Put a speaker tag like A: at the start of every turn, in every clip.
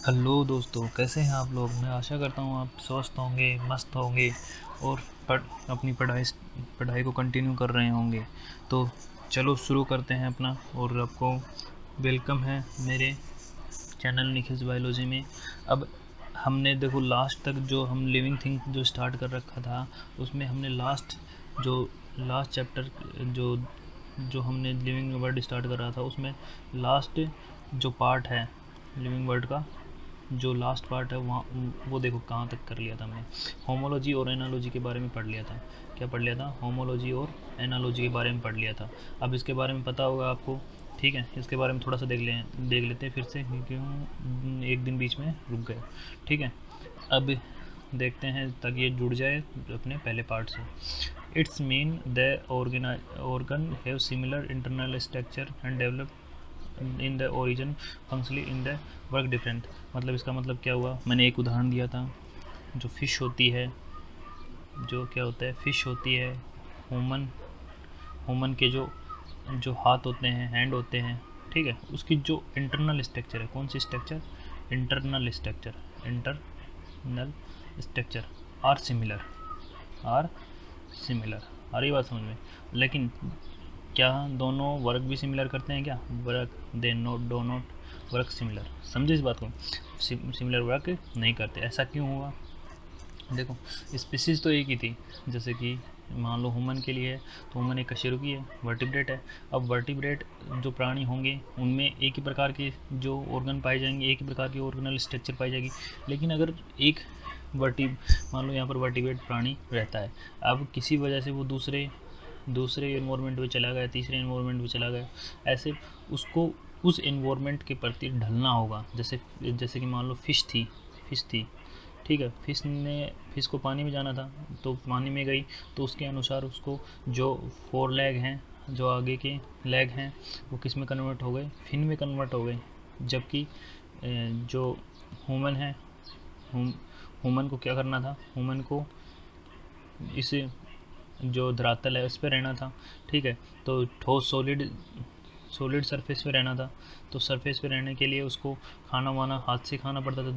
A: Hello दोस्तों, कैसे हैं आप लोग। मैं आशा करता हूँ आप स्वस्थ होंगे, मस्त होंगे और अपनी पढ़ाई को कंटिन्यू कर रहे होंगे। तो चलो शुरू करते हैं अपना। और आपको वेलकम है मेरे चैनल निखिल बायोलॉजी में। अब हमने देखो लास्ट तक जो हम लिविंग थिंग जो स्टार्ट कर रखा था, उसमें हमने लास्ट चैप्टर जो जो हमने लिविंग वर्ड स्टार्ट कर रहा था, उसमें लास्ट जो पार्ट है लिविंग वर्ड का, जो लास्ट पार्ट है वहाँ वो देखो कहाँ तक कर लिया था हमने। होमोलॉजी और एनालॉजी के बारे में पढ़ लिया था। क्या पढ़ लिया था? होमोलॉजी और एनालॉजी के बारे में पढ़ लिया था। अब इसके बारे में पता होगा आपको, ठीक है। इसके बारे में थोड़ा सा देख लेते हैं फिर से, क्यों एक दिन बीच में रुक गए, ठीक है। अब देखते हैं ताकि ये जुड़ जाए अपने पहले पार्ट से। It's mean the organ have similar internal structure and develop in the origin functionally in the work different. मतलब इसका मतलब क्या हुआ, मैंने एक उदाहरण दिया था। जो फिश होती है, जो क्या होता है, फिश होती है, ह्यूमन ह्यूमन के जो जो हाथ होते हैं, हैंड होते हैं, ठीक है। उसकी जो इंटरनल स्ट्रक्चर है, कौन सी structure? Internal structure. Internal structure are similar, are similar. आ रही बात समझ में? लेकिन क्या दोनों वर्क भी सिमिलर करते हैं? क्या work they note do not work similar? समझे इस बात को? सिमिलर वर्क नहीं करते। ऐसा क्यों हुआ? देखो, स्पीसीज तो एक ही थी। जैसे कि मान लो ह्यूमन के लिए है, तो ह्यूमन एक कशेरुकी है, वर्टिब्रेट है। अब वर्टिब्रेट जो प्राणी होंगे उनमें एक ही प्रकार के जो ऑर्गन पाए जाएंगे, एक ही प्रकार की ऑर्गेनल स्ट्रक्चर पाई जाएगी। लेकिन अगर एक वर्टि मान लो यहाँ पर वर्टिब्रेट प्राणी रहता है, अब किसी वजह से वो दूसरे दूसरे इन्वायरमेंट में चला गया, तीसरे इन्वायरमेंट में चला गया, ऐसे उसको उस इन्वायरमेंट के प्रति ढलना होगा। जैसे जैसे कि मान लो फिश थी, ठीक है। फिश को पानी में जाना था, तो पानी में गई, तो उसके अनुसार उसको जो 4 लेग हैं, जो आगे के लेग हैं, वो किस में कन्वर्ट हो गए? फिन में कन्वर्ट हो गए। जबकि जो ह्यूमन है, ह्यूमन को क्या करना था? ह्यूमन को इस जो धरातल है उस पर रहना था, ठीक है। तो ठोस सॉलिड सरफेस पे रहना था। तो सरफेस पे रहने के लिए उसको खाना वाना हाथ से खाना पड़ता था।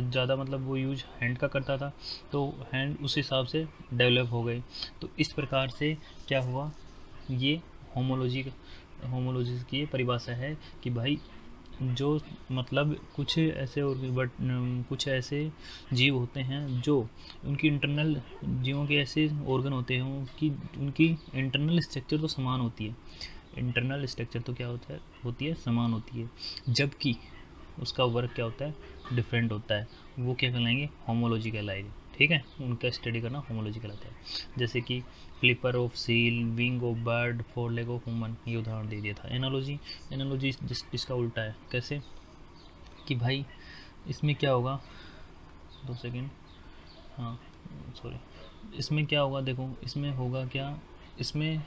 A: ज़्यादा मतलब वो यूज हैंड का करता था, तो हैंड उस हिसाब से डेवलप हो गए। तो इस प्रकार से क्या हुआ, ये होमोलॉजी की ये परिभाषा है कि भाई जो मतलब कुछ ऐसे जीव होते हैं जो उनकी इंटरनल जीवों के ऐसे ऑर्गन होते हैं कि उनकी इंटरनल स्ट्रक्चर तो समान होती है। इंटरनल स्ट्रक्चर तो क्या होती है, समान होती है। जबकि उसका वर्क क्या होता है? डिफरेंट होता है। वो क्या कहलाएंगे? होमोलॉजी कहलाएंगे, ठीक है। उनका स्टडी करना होमोलॉजी कहलाता है। जैसे कि flipper of seal, wing of bird, four leg of human, ये उदाहरण दे दिया था। एनालॉजी जिसका उल्टा है। कैसे? कि भाई इसमें क्या होगा, 2 सेकेंड, हाँ सॉरी, इसमें क्या होगा, देखो इसमें होगा क्या, इसमें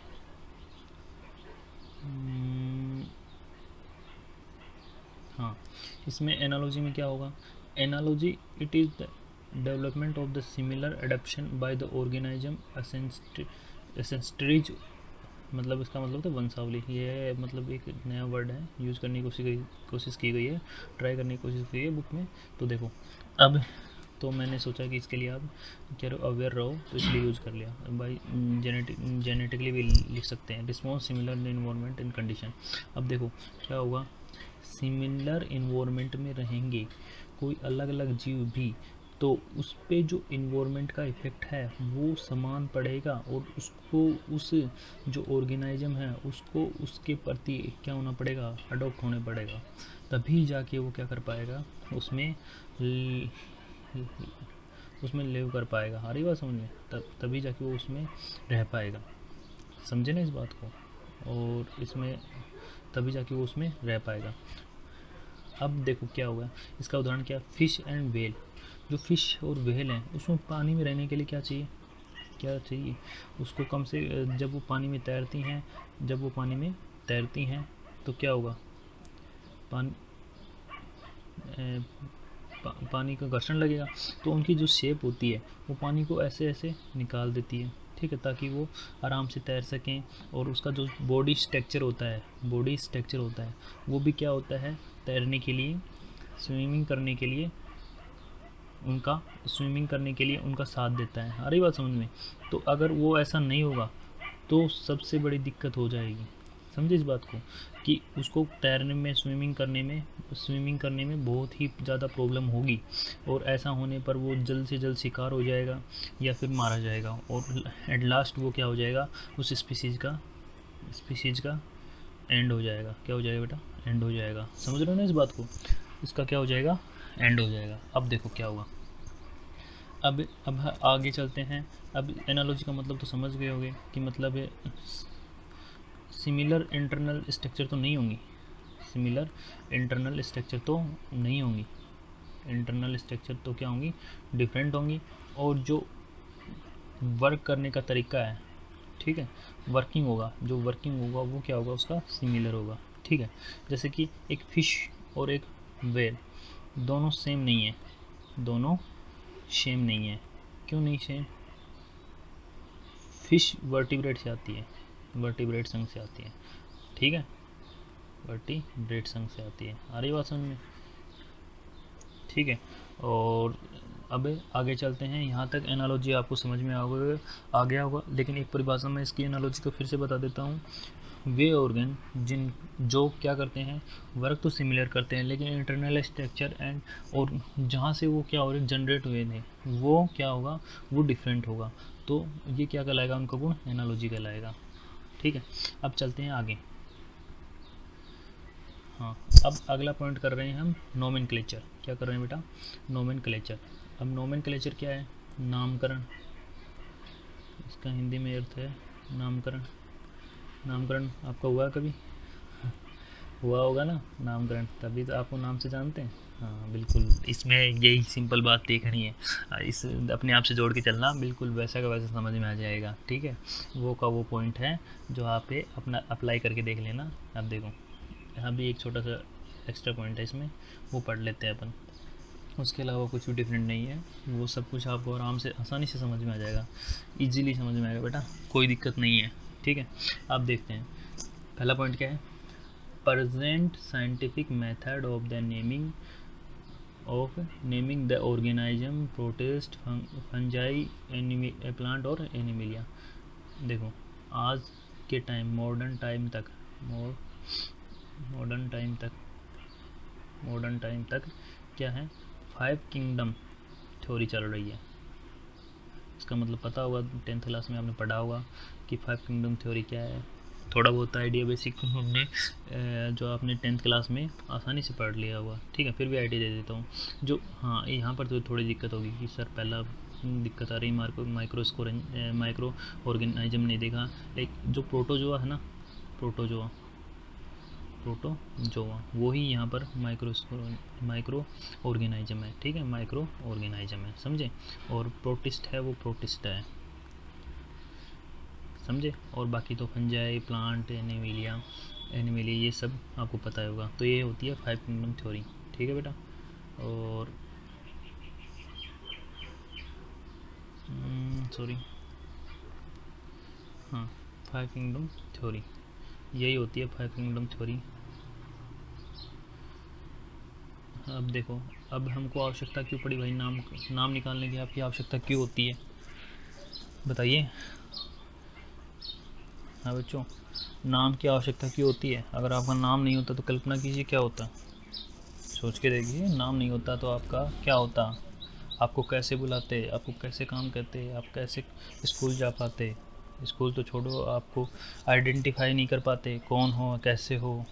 A: हाँ, इसमें एनालॉजी में क्या होगा? Analogy it is the development of the similar adaption by the organism ancestries. मतलब इसका मतलब था वंशावली। ये मतलब एक नया वर्ड है, यूज़ करने की कोशिश की गई है, ट्राई करने की कोशिश की गई है बुक में। तो देखो, अब तो मैंने सोचा कि इसके लिए आप क्या अवेयर रहो, तो इसलिए यूज़ कर लिया। भाई जेनेटिकली भी लिख सकते हैं, response similar in environment in condition. अब देखो क्या होगा, सिमिलर इन्वायरमेंट में रहेंगे कोई अलग अलग जीव भी, तो उस पे जो इन्वायरमेंट का इफ़ेक्ट है वो समान पड़ेगा, और उसको उस जो ऑर्गेनाइज्म है उसको उसके प्रति क्या होना पड़ेगा? अडोप्ट होने पड़ेगा। तभी जाके वो क्या कर पाएगा, उसमें उसमें लिव कर पाएगा। हमारी बात समझ में? तभी जाके वो उसमें रह पाएगा। समझे ना इस बात को? और इसमें तभी जाके वो उसमें रह पाएगा। अब देखो क्या होगा, इसका उदाहरण क्या? Fish and whale. जो फिश और व्हेल हैं उसमें पानी में रहने के लिए क्या चाहिए? क्या चाहिए उसको? कम से जब वो पानी में तैरती हैं तो क्या होगा? पानी पानी का घर्षण लगेगा, तो उनकी जो शेप होती है वो पानी को ऐसे ऐसे निकाल देती है, ठीक है, ताकि वो आराम से तैर सकें। और उसका जो बॉडी स्ट्रक्चर होता है वो भी क्या होता है? तैरने के लिए स्विमिंग करने के लिए उनका साथ देता है। आ रही बात समझ में? तो अगर वो ऐसा नहीं होगा तो सबसे बड़ी दिक्कत हो जाएगी। समझे इस बात को कि उसको तैरने में, स्विमिंग करने में बहुत ही ज़्यादा प्रॉब्लम होगी, और ऐसा होने पर वो जल्द से जल्द शिकार हो जाएगा या फिर मारा जाएगा, और एट लास्ट वो क्या हो जाएगा, उस स्पीशीज़ का एंड हो जाएगा। क्या हो जाएगा बेटा? एंड हो जाएगा। समझ रहे हो ना इस बात को? इसका क्या हो जाएगा? एंड हो जाएगा। अब देखो क्या होगा। अब आगे चलते हैं। अब एनालॉजी का मतलब तो समझ गए होगे कि मतलब है सिमिलर इंटरनल स्ट्रक्चर तो नहीं होंगी। इंटरनल स्ट्रक्चर तो क्या होंगी? डिफरेंट होंगी। और जो वर्क करने का तरीका है, ठीक है, जो वर्किंग होगा वो क्या होगा? उसका सिमिलर होगा। ठीक है, जैसे कि एक फिश और एक व्हेल दोनों सेम नहीं है। क्यों नहीं सेम? फिश वर्टिब्रेट से आती है, वर्टिब्रेट संघ से आती है। ठीक है, वर्टिब्रेट संघ से आती है। आ रही बात समझ में? ठीक है, और अब आगे चलते हैं। यहाँ तक एनालॉजी आपको समझ में आ गया होगा, लेकिन एक परिभाषा में इसकी एनालॉजी को फिर से बता देता हूँ। वे ऑर्गन जो क्या करते हैं, वर्क तो सिमिलर करते हैं, लेकिन इंटरनल स्ट्रक्चर और जहाँ से वो क्या हो रहे जनरेट हुए थे वो क्या होगा? वो डिफरेंट होगा। तो ये क्या कहलाएगा? उनका गुण एनालॉजी कहलाएगा। ठीक है, अब चलते हैं आगे। हाँ, अब अगला पॉइंट कर रहे हैं हम नोमेनक्लेचर। क्या कर रहे हैं बेटा? नोमेनक्लेचर। अब नोमेनक्लेचर क्या है? नामकरण। इसका हिंदी में अर्थ है नामकरण। नामकरण आपका हुआ कभी? हुआ होगा ना नामकरण, तभी तो आपको नाम से जानते हैं। हाँ बिल्कुल, इसमें यही सिंपल बात देखनी है। इस अपने आप से जोड़ के चलना, बिल्कुल वैसा का वैसा समझ में आ जाएगा। ठीक है, वो पॉइंट है जो आप पे अपना अप्लाई करके देख लेना। अब देखो यहाँ भी एक छोटा सा एक्स्ट्रा पॉइंट है इसमें, वो पढ़ लेते हैं अपन। उसके अलावा कुछ भी डिफरेंट नहीं है, वो सब कुछ आपको आराम से आसानी से समझ में आ जाएगा, इजीली समझ में आएगा बेटा, कोई दिक्कत नहीं है। ठीक है, आप देखते हैं पहला पॉइंट क्या है। present scientific method of the naming the organism, protist, fungi, plant और एनिमिलिया। देखो आज के टाइम मॉडर्न टाइम तक क्या है? 5 किंगडम थ्योरी चल रही है। इसका मतलब पता होगा, 10th क्लास में आपने पढ़ा होगा कि 5 किंगडम थ्योरी क्या है। थोड़ा बहुत आइडिया बेसिक हमने जो आपने 10th क्लास में आसानी से पढ़ लिया होगा। ठीक है, फिर भी आइडिया दे देता हूँ। जो हाँ यहाँ पर तो थोड़ी दिक्कत होगी कि सर पहला दिक्कत आ रही माइक्रो ऑर्गेनाइजम नहीं देखा। लेकिन जो प्रोटोजोआ है ना, प्रोटोजोआ वो ही यहाँ पर माइक्रो ऑर्गेनाइजम है। ठीक है, माइक्रो ऑर्गेनाइजम है, समझे। और प्रोटिस्ट है, वो प्रोटिस्ट है, समझे। और बाकी तो फंजाई, प्लांट, एनिमिलिया ये सब आपको पता होगा। तो ये होती है 5 किंगडम थ्योरी। ठीक है बेटा, और सॉरी, हाँ 5 किंगडम थ्योरी यही होती है, 5 किंगडम थ्योरी। अब देखो, अब हमको आवश्यकता क्यों पड़ी भाई? नाम निकालने की आपकी आवश्यकता क्यों होती है, बताइए। हाँ बच्चों, नाम की आवश्यकता क्यों होती है? अगर आपका नाम नहीं होता तो कल्पना कीजिए क्या होता। सोच के देखिए, नाम नहीं होता तो आपका क्या होता? आपको कैसे बुलाते, आपको कैसे काम करते, आप कैसे स्कूल जा पाते? स्कूल तो छोड़ो, आपको आइडेंटिफाई नहीं कर पाते कौन हो, कैसे हो,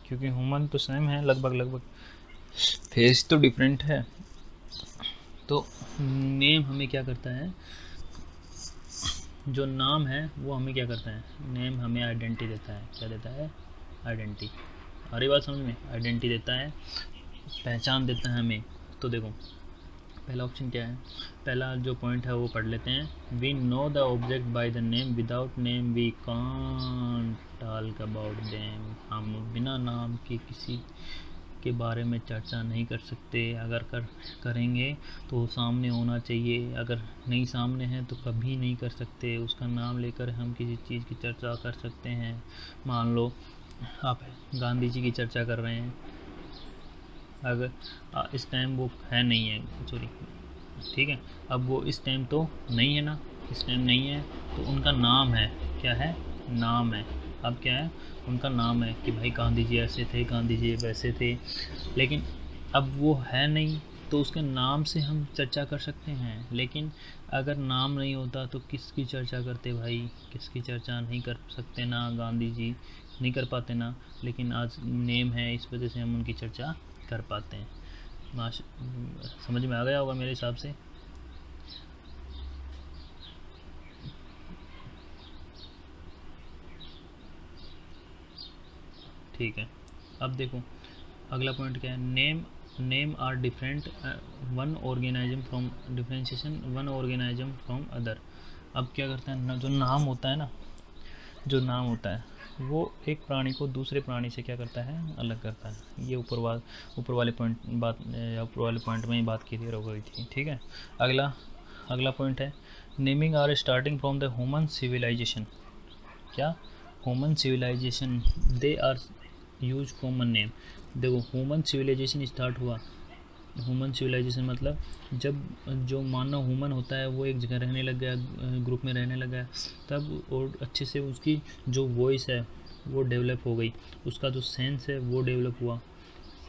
A: क्योंकि ह्यूमन तो सेम है लगभग, फेस तो डिफरेंट है। तो नेम हमें क्या करता है? जो नाम है वो हमें क्या करता है? नेम हमें आइडेंटिटी देता है। क्या देता है? आइडेंटिटी। अरे बात समझ में, आइडेंटिटी देता है, पहचान देता है हमें। तो देखो पहला ऑप्शन क्या है, पहला जो पॉइंट है वो पढ़ लेते हैं। We know the object by the name, without name we can't talk about them. हम बिना नाम के किसी के बारे में चर्चा नहीं कर सकते। अगर करेंगे तो सामने होना चाहिए, अगर नहीं सामने है तो कभी नहीं कर सकते। उसका नाम लेकर हम किसी चीज़ की चर्चा कर सकते हैं। मान लो आप गांधी जी की चर्चा कर रहे हैं, अगर इस टाइम वो है नहीं है, सॉरी, ठीक है, अब वो इस टाइम तो नहीं है ना, इस टाइम नहीं है, तो उनका नाम है, क्या है, नाम है। अब क्या है, उनका नाम है कि भाई गांधी जी ऐसे थे, गांधी जी वैसे थे, लेकिन अब वो है नहीं, तो उसके नाम से हम चर्चा कर सकते हैं। लेकिन अगर नाम नहीं होता तो किसकी चर्चा करते भाई, किसकी चर्चा नहीं कर सकते ना, गांधी जी नहीं कर पाते ना, लेकिन आज नेम है, इस वजह से हम उनकी चर्चा कर पाते हैं। समझ में आ गया होगा मेरे हिसाब से। ठीक है, अब देखो अगला पॉइंट क्या है, name, name are different one organism from differentiation one organism from other. अब क्या करता है ना, जो नाम होता है ना, जो नाम होता है वो एक प्राणी को दूसरे प्राणी से क्या करता है, अलग करता है। ये ऊपर वाले पॉइंट बात, या ऊपर वाले पॉइंट में ही बात क्लियर हो गई थी, ठीक है। अगला अगला पॉइंट है, naming are starting from the human civilisation. क्या, human civilisation, they are use common name. देखो ह्यूमन सिविलाइजेशन स्टार्ट हुआ, ह्यूमन सिविलाइजेशन मतलब जब जो मानव ह्यूमन होता है वो एक जगह रहने लग गया, ग्रुप में रहने लगा, तब और अच्छे से उसकी जो वॉइस है वो डेवलप हो गई, उसका जो सेंस है वो डेवलप हुआ।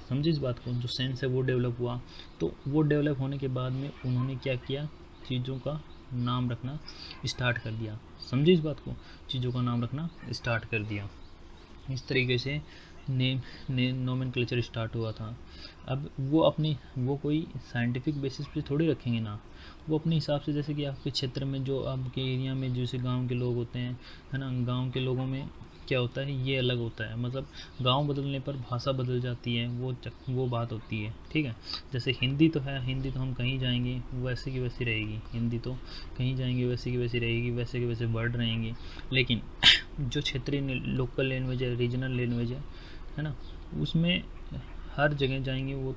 A: समझे इस बात को, जो सेंस है वो डेवलप हुआ। तो वो डेवलप होने के बाद में उन्होंने क्या किया, चीज़ों का नाम रखना स्टार्ट कर दिया। समझे इस बात को, चीज़ों का नाम रखना स्टार्ट कर दिया। इस तरीके से नेम नोमेनक्लेचर स्टार्ट हुआ था। अब वो अपनी, वो कोई साइंटिफिक बेसिस पे थोड़ी रखेंगे ना, वो अपने हिसाब से, जैसे कि आपके क्षेत्र में जो आपके एरिया में जैसे गांव के लोग होते हैं, है ना, गांव के लोगों में क्या होता है, ये अलग होता है, मतलब गांव बदलने पर भाषा बदल जाती है, वो बात होती है, ठीक है। जैसे हिंदी तो है, हिंदी तो हम कहीं जाएंगे वैसे की वैसी रहेगी, हिंदी तो कहीं जाएंगे वैसे की वैसी रहेगी, वैसे के वैसे वर्ड रहेंगे। लेकिन जो क्षेत्रीय लोकल लैंग्वेज है, रीजनल लैंग्वेज है ना, उसमें हर जगह जाएंगे वो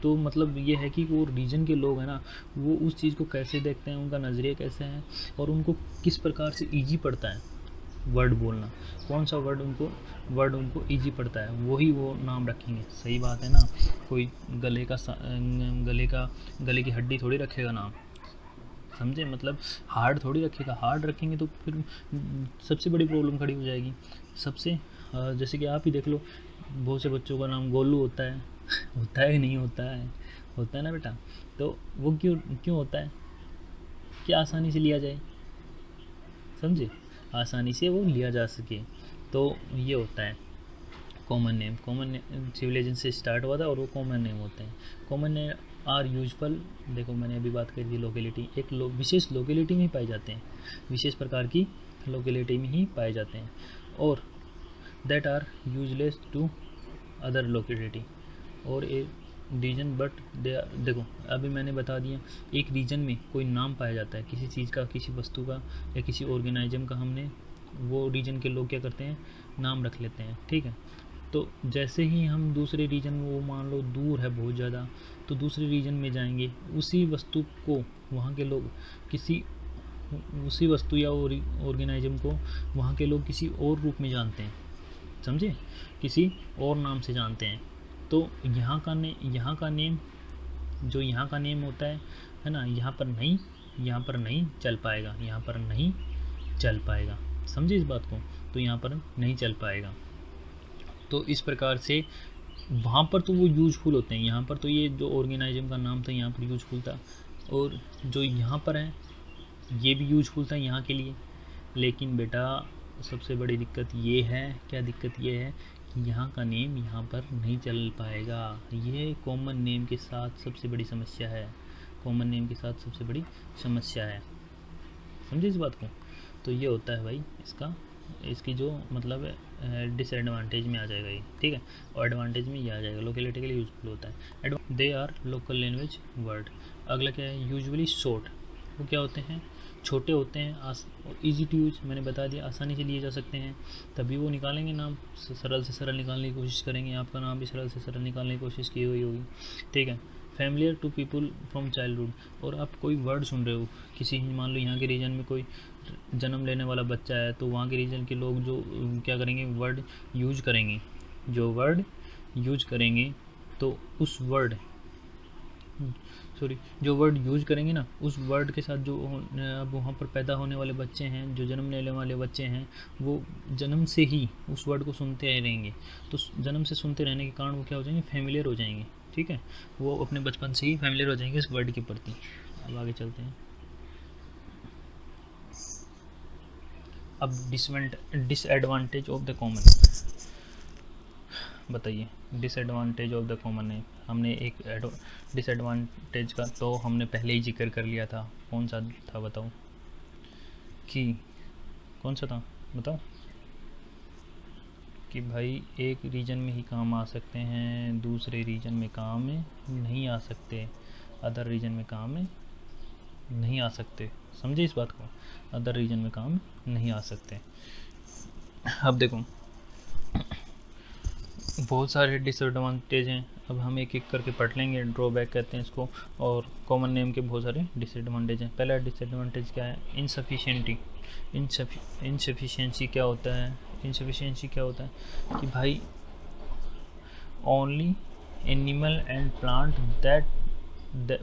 A: तो मतलब ये है कि वो रीजन के लोग हैं ना, वो उस चीज़ को कैसे देखते हैं, उनका नज़रिया कैसे है, और उनको किस प्रकार से ईजी पड़ता है वर्ड बोलना, कौन सा वर्ड उनको ईजी पड़ता है, वही वो नाम रखेंगे। सही बात है ना, कोई गले की हड्डी थोड़ी रखेगा नाम, समझे, मतलब हार्ड थोड़ी रखेगा, हार्ड रखेंगे तो फिर सबसे बड़ी प्रॉब्लम खड़ी हो जाएगी। सबसे जैसे कि आप ही देख लो, बहुत से बच्चों का नाम गोलू होता है होता है कि नहीं होता है, होता है ना बेटा, तो वो क्यों क्यों होता है, कि आसानी से लिया जाए, समझे, आसानी से वो लिया जा सके, तो ये होता है कॉमन नेम। कॉमन सिविलाइजेशन से स्टार्ट हुआ था और वो कॉमन नेम होते हैं। कॉमन नेम आर यूजफुल, देखो मैंने अभी बात करी थी लोकेलिटी, एक विशेष लोकेलिटी में ही पाए जाते हैं, विशेष प्रकार की लोकेलिटी में ही पाए जाते हैं, और that are useless to other locality, और ए रीजन बट दे, देखो अभी मैंने बता दिया, एक रीजन में कोई नाम पाया जाता है किसी चीज़ का, किसी वस्तु का, या किसी ऑर्गेनाइजम का, हमने वो रीजन के लोग क्या करते हैं, नाम रख लेते हैं, ठीक है। तो जैसे ही हम दूसरे रीजन में, वो मान लो दूर है बहुत ज़्यादा, तो दूसरे रीजन में जाएंगे, उसी वस्तु को वहाँ के लोग किसी, उसी वस्तु या ऑर्गेनाइजम को वहाँ के लोग किसी और रूप में जानते हैं, समझे, किसी और नाम से जानते हैं। तो यहाँ का नेम, जो यहाँ का नेम होता है ना, यहाँ पर नहीं चल पाएगा, यहाँ पर नहीं चल पाएगा, समझे इस बात को, तो यहाँ पर नहीं चल पाएगा। तो इस प्रकार से वहाँ पर तो वो यूजफुल होते हैं, यहाँ पर तो ये जो ऑर्गेनाइजम का नाम था यहाँ पर यूजफुल था, और जो यहाँ पर है ये भी यूजफुल था यहाँ के लिए। लेकिन बेटा सबसे बड़ी दिक्कत ये है, क्या दिक्कत ये है कि यहाँ का नेम यहाँ पर नहीं चल पाएगा। ये कॉमन नेम के साथ सबसे बड़ी समस्या है, कॉमन नेम के साथ सबसे बड़ी समस्या है, समझे इस बात को। तो ये होता है भाई इसका, इसकी जो मतलब डिसएडवांटेज में आ जाएगा ये, ठीक है, और एडवांटेज में ये आ जाएगा, लोकेलिटी के लिए यूजफुल होता है। They are local language word. अगला क्या है, यूजुअली शॉर्ट, वो क्या होते हैं, छोटे होते हैं, ईजी टू यूज, मैंने बता दिया, आसानी से लिए जा सकते हैं, तभी वो निकालेंगे नाम, सरल से सरल निकालने की कोशिश करेंगे, आपका नाम भी सरल से सरल निकालने की कोशिश की हुई होगी, ठीक है। Familiar to people from childhood, और आप कोई वर्ड सुन रहे हो किसी, मान लो यहाँ के रीजन में कोई जन्म लेने वाला बच्चा है, तो वहाँ के रीजन के लोग जो क्या करेंगे, वर्ड यूज करेंगे, जो वर्ड यूज करेंगे तो उस वर्ड सॉरी जो वर्ड यूज करेंगे ना, उस वर्ड के साथ जो अब वहाँ पर पैदा होने वाले बच्चे हैं, जो जन्म लेने वाले बच्चे हैं, वो जन्म से ही उस वर्ड को सुनते रहेंगे। तो जन्म से सुनते रहने के कारण वो क्या हो जाएंगे, फेमिलियर हो जाएंगे। ठीक है, वो अपने बचपन से ही फेमिलियर हो जाएंगे इस वर्ड के प्रति। अब आगे चलते हैं। अब डिसएडवांटेज ऑफ द कॉमन, बताइए disadvantage of the common name. हमने एक डिसएडवांटेज का तो हमने पहले ही जिक्र कर लिया था, कौन सा था बताओ, कि कौन सा था बताओ, कि भाई एक रीजन में ही काम आ सकते हैं, दूसरे रीजन में काम में नहीं आ सकते, अदर रीजन में काम में नहीं आ सकते। समझे इस बात को, अदर रीजन में काम नहीं आ सकते। अब देखो बहुत सारे डिसएडवांटेज हैं, अब हम एक एक करके पढ़ लेंगे। ड्रॉबैक कहते हैं इसको, और कॉमन नेम के बहुत सारे डिसएडवांटेज हैं। पहला डिसएडवांटेज क्या है, इनसफिशिएंटी। इनसफिशिएंसी क्या होता है, इनसफिशिएंसी क्या होता है कि भाई only animal and plant that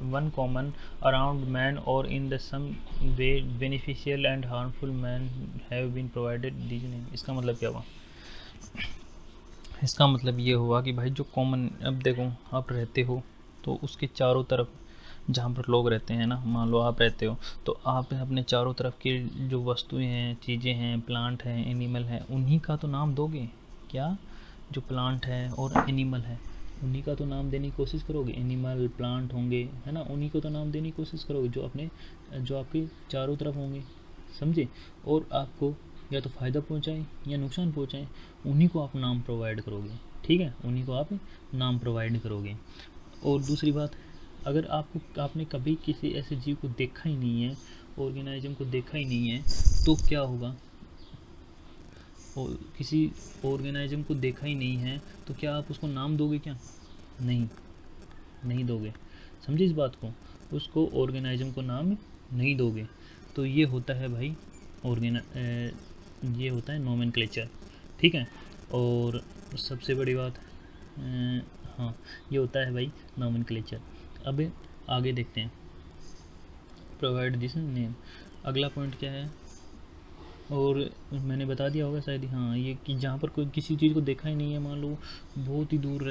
A: one common around man और in the some way beneficial and harmful man have been provided these name. इसका मतलब क्या हुआ, इसका मतलब ये हुआ कि भाई जो कॉमन, अब देखो आप रहते हो तो उसके चारों तरफ जहाँ पर लोग रहते हैं ना, मान लो आप रहते हो तो आप अपने चारों तरफ की जो वस्तुएं हैं, चीज़ें हैं, प्लांट हैं, एनिमल हैं, उन्हीं का तो नाम दोगे। क्या, जो प्लांट है और एनिमल है उन्हीं का तो नाम देने की कोशिश करोगे। एनिमल प्लांट होंगे है ना, उन्हीं को तो नाम देने की कोशिश करोगे जो आपके चारों तरफ होंगे। समझे, और आपको या तो फ़ायदा पहुंचाएं या नुकसान पहुंचाएं, उन्हीं को आप नाम प्रोवाइड करोगे। ठीक है, उन्हीं को आप नाम प्रोवाइड करोगे। और दूसरी बात, अगर आपने कभी किसी ऐसे जीव को देखा ही नहीं है, ऑर्गेनाइज्म को देखा ही नहीं है, तो क्या होगा, और किसी ऑर्गेनाइज्म को देखा ही नहीं है तो क्या आप उसको नाम दोगे क्या, नहीं, नहीं दोगे। समझिए इस बात को, उसको ऑर्गेनाइज्म को नाम नहीं दोगे। तो ये होता है भाई ये होता है नोमेनक्लेचर। ठीक है, और सबसे बड़ी बात हाँ, ये होता है भाई नोमेनक्लेचर। अब आगे देखते हैं, प्रोवाइड दिस नेम। अगला पॉइंट क्या है, और मैंने बता दिया होगा शायद, हाँ, ये कि जहाँ पर कोई किसी चीज़ को देखा ही नहीं है, मान लो बहुत ही दूर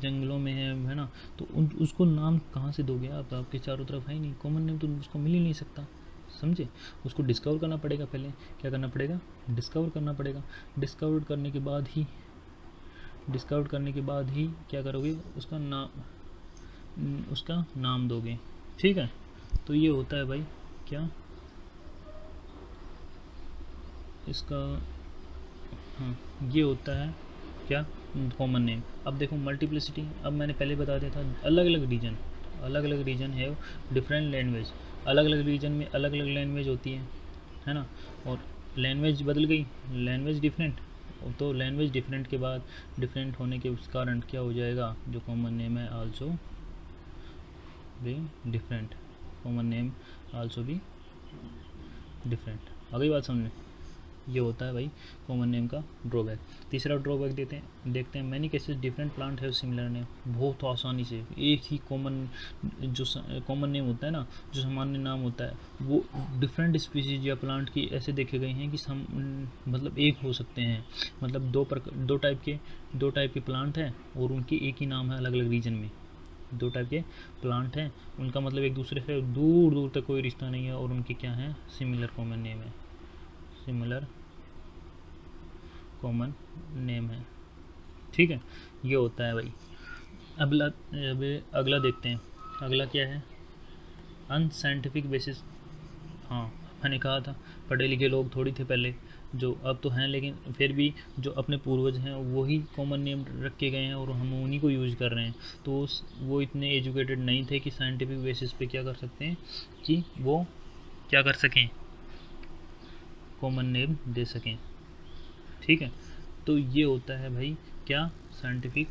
A: जंगलों में है ना, तो उसको नाम कहाँ से दोगे आप, आपके चारों तरफ है ही नहीं, कॉमन नेम तो उसको मिल ही नहीं सकता। समझे, उसको डिस्कवर करना पड़ेगा, पहले क्या करना पड़ेगा, डिस्कवर करना पड़ेगा। डिस्कवर करने के बाद ही क्या करोगे, उसका नाम दोगे। ठीक है, तो ये होता है भाई क्या इसका, हाँ, ये होता है क्या, कॉमन नेम। अब देखो मल्टीप्लिसिटी, अब मैंने पहले बता दिया था, अलग अलग रीजन है, डिफरेंट लैंग्वेज, अलग अलग रीजन में अलग अलग लैंग्वेज होती है ना, और लैंग्वेज बदल गई, लैंग्वेज डिफरेंट, तो लैंग्वेज डिफरेंट के बाद, डिफरेंट होने के उस कारण क्या हो जाएगा, जो कॉमन नेम है also be different, common name also be different. आ गई बात समझ में, ये होता है भाई कॉमन नेम का ड्रॉबैक। तीसरा ड्रॉबैक देखते हैं मैनी केसेस डिफरेंट प्लांट है सिमिलर नेम। बहुत आसानी से एक ही कॉमन नेम होता है ना, जो सामान्य नाम होता है, वो डिफरेंट स्पीसीज या प्लांट की ऐसे देखे गए हैं कि मतलब एक हो सकते हैं, मतलब दो टाइप के प्लांट हैं और उनके एक ही नाम है अलग अलग रीजन में। दो टाइप के प्लांट हैं, उनका मतलब एक दूसरे से दूर दूर तक कोई रिश्ता नहीं है, और उनके क्या है, सिमिलर कॉमन नेम है, सिमिलर कॉमन नेम है। ठीक है, ये होता है भाई। अब अगला देखते हैं, अगला क्या है, अनसाइंटिफिक बेसिस। हाँ, मैंने कहा था पढ़े लिखे लोग थोड़ी थे पहले, जो अब तो हैं, लेकिन फिर भी जो अपने पूर्वज हैं वही कॉमन नेम रख के गए हैं और हम उन्हीं को यूज़ कर रहे हैं। तो वो इतने एजुकेटेड नहीं थे कि साइंटिफिक बेसिस पे क्या कर सकते हैं, कि वो क्या कर सकें, कॉमन नेम दे सकें। ठीक है, तो ये होता है भाई क्या, साइंटिफिक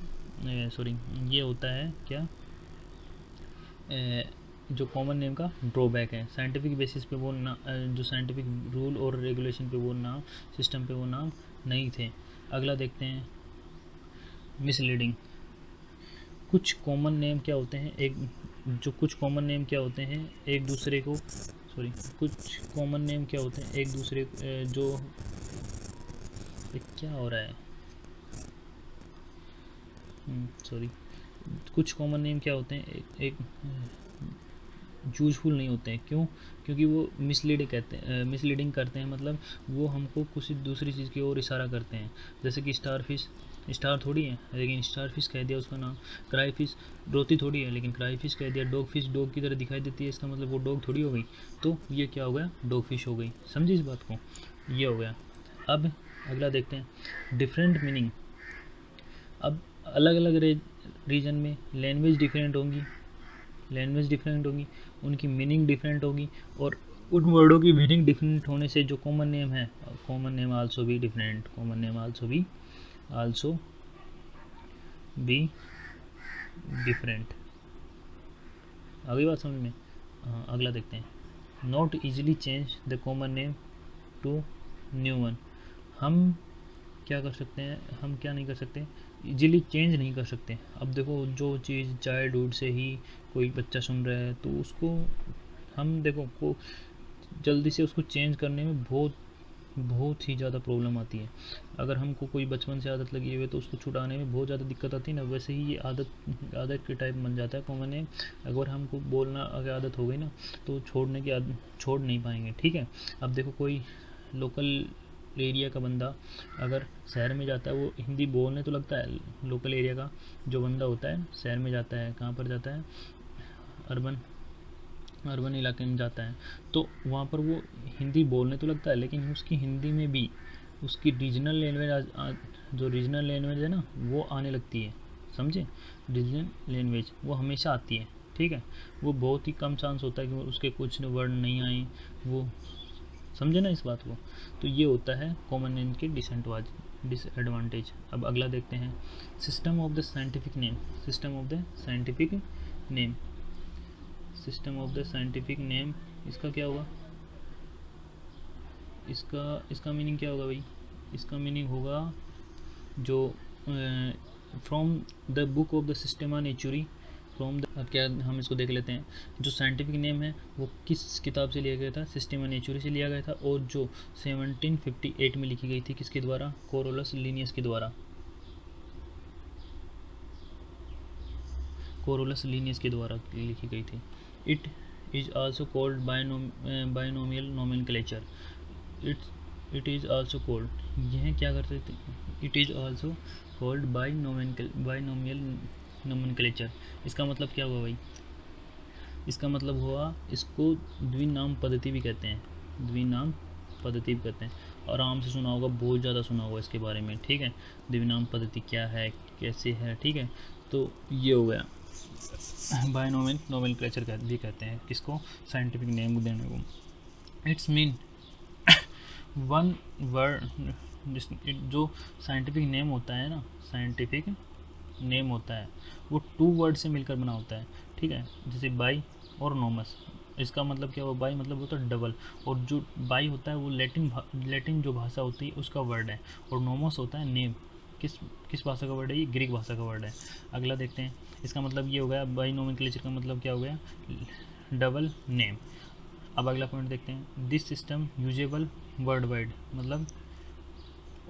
A: ये होता है क्या, जो कॉमन नेम का ड्रॉबैक है। साइंटिफिक बेसिस पे वो जो साइंटिफिक रूल और रेगुलेशन पे वो नाम, सिस्टम पे वो नाम नहीं थे। अगला देखते हैं, मिसलीडिंग। कुछ कॉमन नेम क्या होते हैं कुछ कॉमन नेम क्या होते हैं एक दूसरे को, सॉरी, कुछ कॉमन नेम क्या होते हैं एक दूसरे जो, ये क्या हो रहा है, सॉरी, कुछ कॉमन नेम क्या होते हैं एक यूजफुल नहीं होते हैं, क्यों? क्योंकि वो मिसलीडिंग करते हैं, मतलब वो हमको कुछ दूसरी चीज़ की ओर इशारा करते हैं। जैसे कि स्टार फिश, स्टार थोड़ी है लेकिन स्टार फिश कह दिया उसका नाम। क्राई फिश रोती थोड़ी है लेकिन क्राई फिश कह दिया। डॉग फिश डॉग की तरह दिखाई देती है, इसका मतलब वो डॉग थोड़ी हो गई, तो ये क्या हो गया, डॉग फिश हो गई। समझिए इस बात को, ये हो गया। अब अगला देखते हैं डिफरेंट मीनिंग। अब अलग अलग रीजन में लैंग्वेज डिफरेंट होंगी, उनकी मीनिंग डिफरेंट होगी, और उन वर्डों की मीनिंग डिफरेंट होने से जो कॉमन नेम है, common name also be different, common name also be different. आ गई बात समझ में? हाँ, अगला देखते हैं। Not easily change the common name to new one. हम क्या कर सकते हैं, हम क्या नहीं कर सकते, इजीली चेंज नहीं कर सकते। अब देखो, जो चीज़ चाइल्डहुड से ही कोई बच्चा सुन रहा है तो उसको हम देखो को जल्दी से उसको चेंज करने में बहुत ही ज़्यादा प्रॉब्लम आती है। अगर हमको कोई बचपन से आदत लगी हुई है तो उसको छुड़ाने में बहुत ज़्यादा दिक्कत आती है ना, वैसे ही ये आदत के टाइप बन जाता है कॉमन नेम। अगर हमको बोलना अगर आदत हो गई ना तो छोड़ नहीं पाएंगे। ठीक है, अब देखो कोई लोकल एरिया का बंदा अगर शहर में जाता है, वो हिंदी बोलने तो लगता है। लोकल एरिया का जो बंदा होता है शहर में जाता है, कहाँ पर जाता है, अर्बन इलाके में जाता है, तो वहाँ पर वो हिंदी बोलने तो लगता है, लेकिन उसकी हिंदी में भी उसकी रीजनल लैंग्वेज, जो रीजनल लैंग्वेज है ना वो आने लगती है। समझे? रीजनल लैंग्वेज वो हमेशा आती है। ठीक है, वो बहुत ही कम चांस होता है कि उसके कुछ वर्ड नहीं आए, वो समझे ना इस बात को। तो ये होता है कॉमन नेम के डिसएडवांटेज। अब अगला देखते हैं, system of the scientific name. System of the scientific name, system of the scientific name, इसका क्या होगा, इसका मीनिंग क्या होगा भाई? इसका मीनिंग होगा जो from the book of the Systema Naturae, from the, अब क्या हम इसको देख लेते हैं। जो साइंटिफिक नेम है वो किस किताब से लिया गया था? सिस्टेमा नेचुरी से लिया गया था, और जो 1758 में लिखी गई थी, किसके द्वारा? कोरोलस लीनियस के द्वारा, कोरोलस लीनियस के द्वारा लिखी गई थी। It is also called binomial nomenclature. It is also called, यह क्या करते थे, it is also called binomial nomenclature. इसका मतलब क्या हुआ भाई? इसका मतलब हुआ इसको द्विनाम पद्धति भी कहते हैं, द्विनाम पद्धति भी कहते हैं। आराम से सुना होगा, बहुत ज़्यादा सुना होगा इसके बारे में। ठीक है, द्विनाम पद्धति क्या है, कैसे है। ठीक है, तो ये हो गया बाइनोमियल नोमेनक्लेचर भी कहते हैं किसको? साइंटिफिक नेम देने को। इट्स मीन वन वर्ड, जो साइंटिफिक नेम होता है ना, साइंटिफिक नेम होता है वो 2 वर्ड से मिलकर बना होता है। ठीक है, जैसे बाई और नोमस। इसका मतलब क्या हुआ? बाई मतलब होता है डबल, और जो बाई होता है वो लैटिन जो भाषा होती है उसका वर्ड है, और नोमस होता है नेम। किस भाषा का वर्ड है? ये ग्रीक भाषा का वर्ड है। अगला देखते हैं, इसका मतलब ये हो गया, बाई नोमेनक्लेचर का मतलब क्या हो गया? Double name. अब अगला पॉइंट देखते हैं, this system usable world wide, मतलब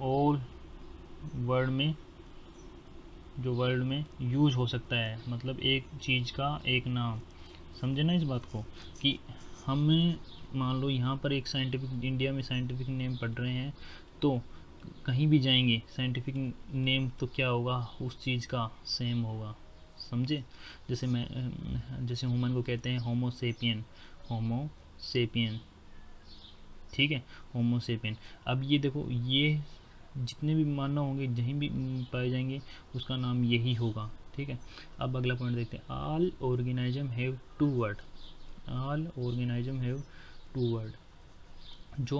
A: ऑल वर्ल्ड में, जो वर्ल्ड में यूज हो सकता है, मतलब एक चीज़ का एक नाम। समझे ना इस बात को, कि हमें मान लो यहाँ पर एक साइंटिफिक, इंडिया में साइंटिफिक नेम पढ़ रहे हैं, तो कहीं भी जाएंगे साइंटिफिक नेम तो क्या होगा? उस चीज़ का सेम होगा। समझे? जैसे ह्यूमन को कहते हैं होमोसेपियन, होमोसेपियन। ठीक है, होमोसेपियन। अब ये देखो, ये जितने भी मानव होंगे, जहीं भी पाए जाएंगे, उसका नाम यही होगा। ठीक है, अब अगला पॉइंट देखते हैं, all organism have 2 word. All organism have 2 word. जो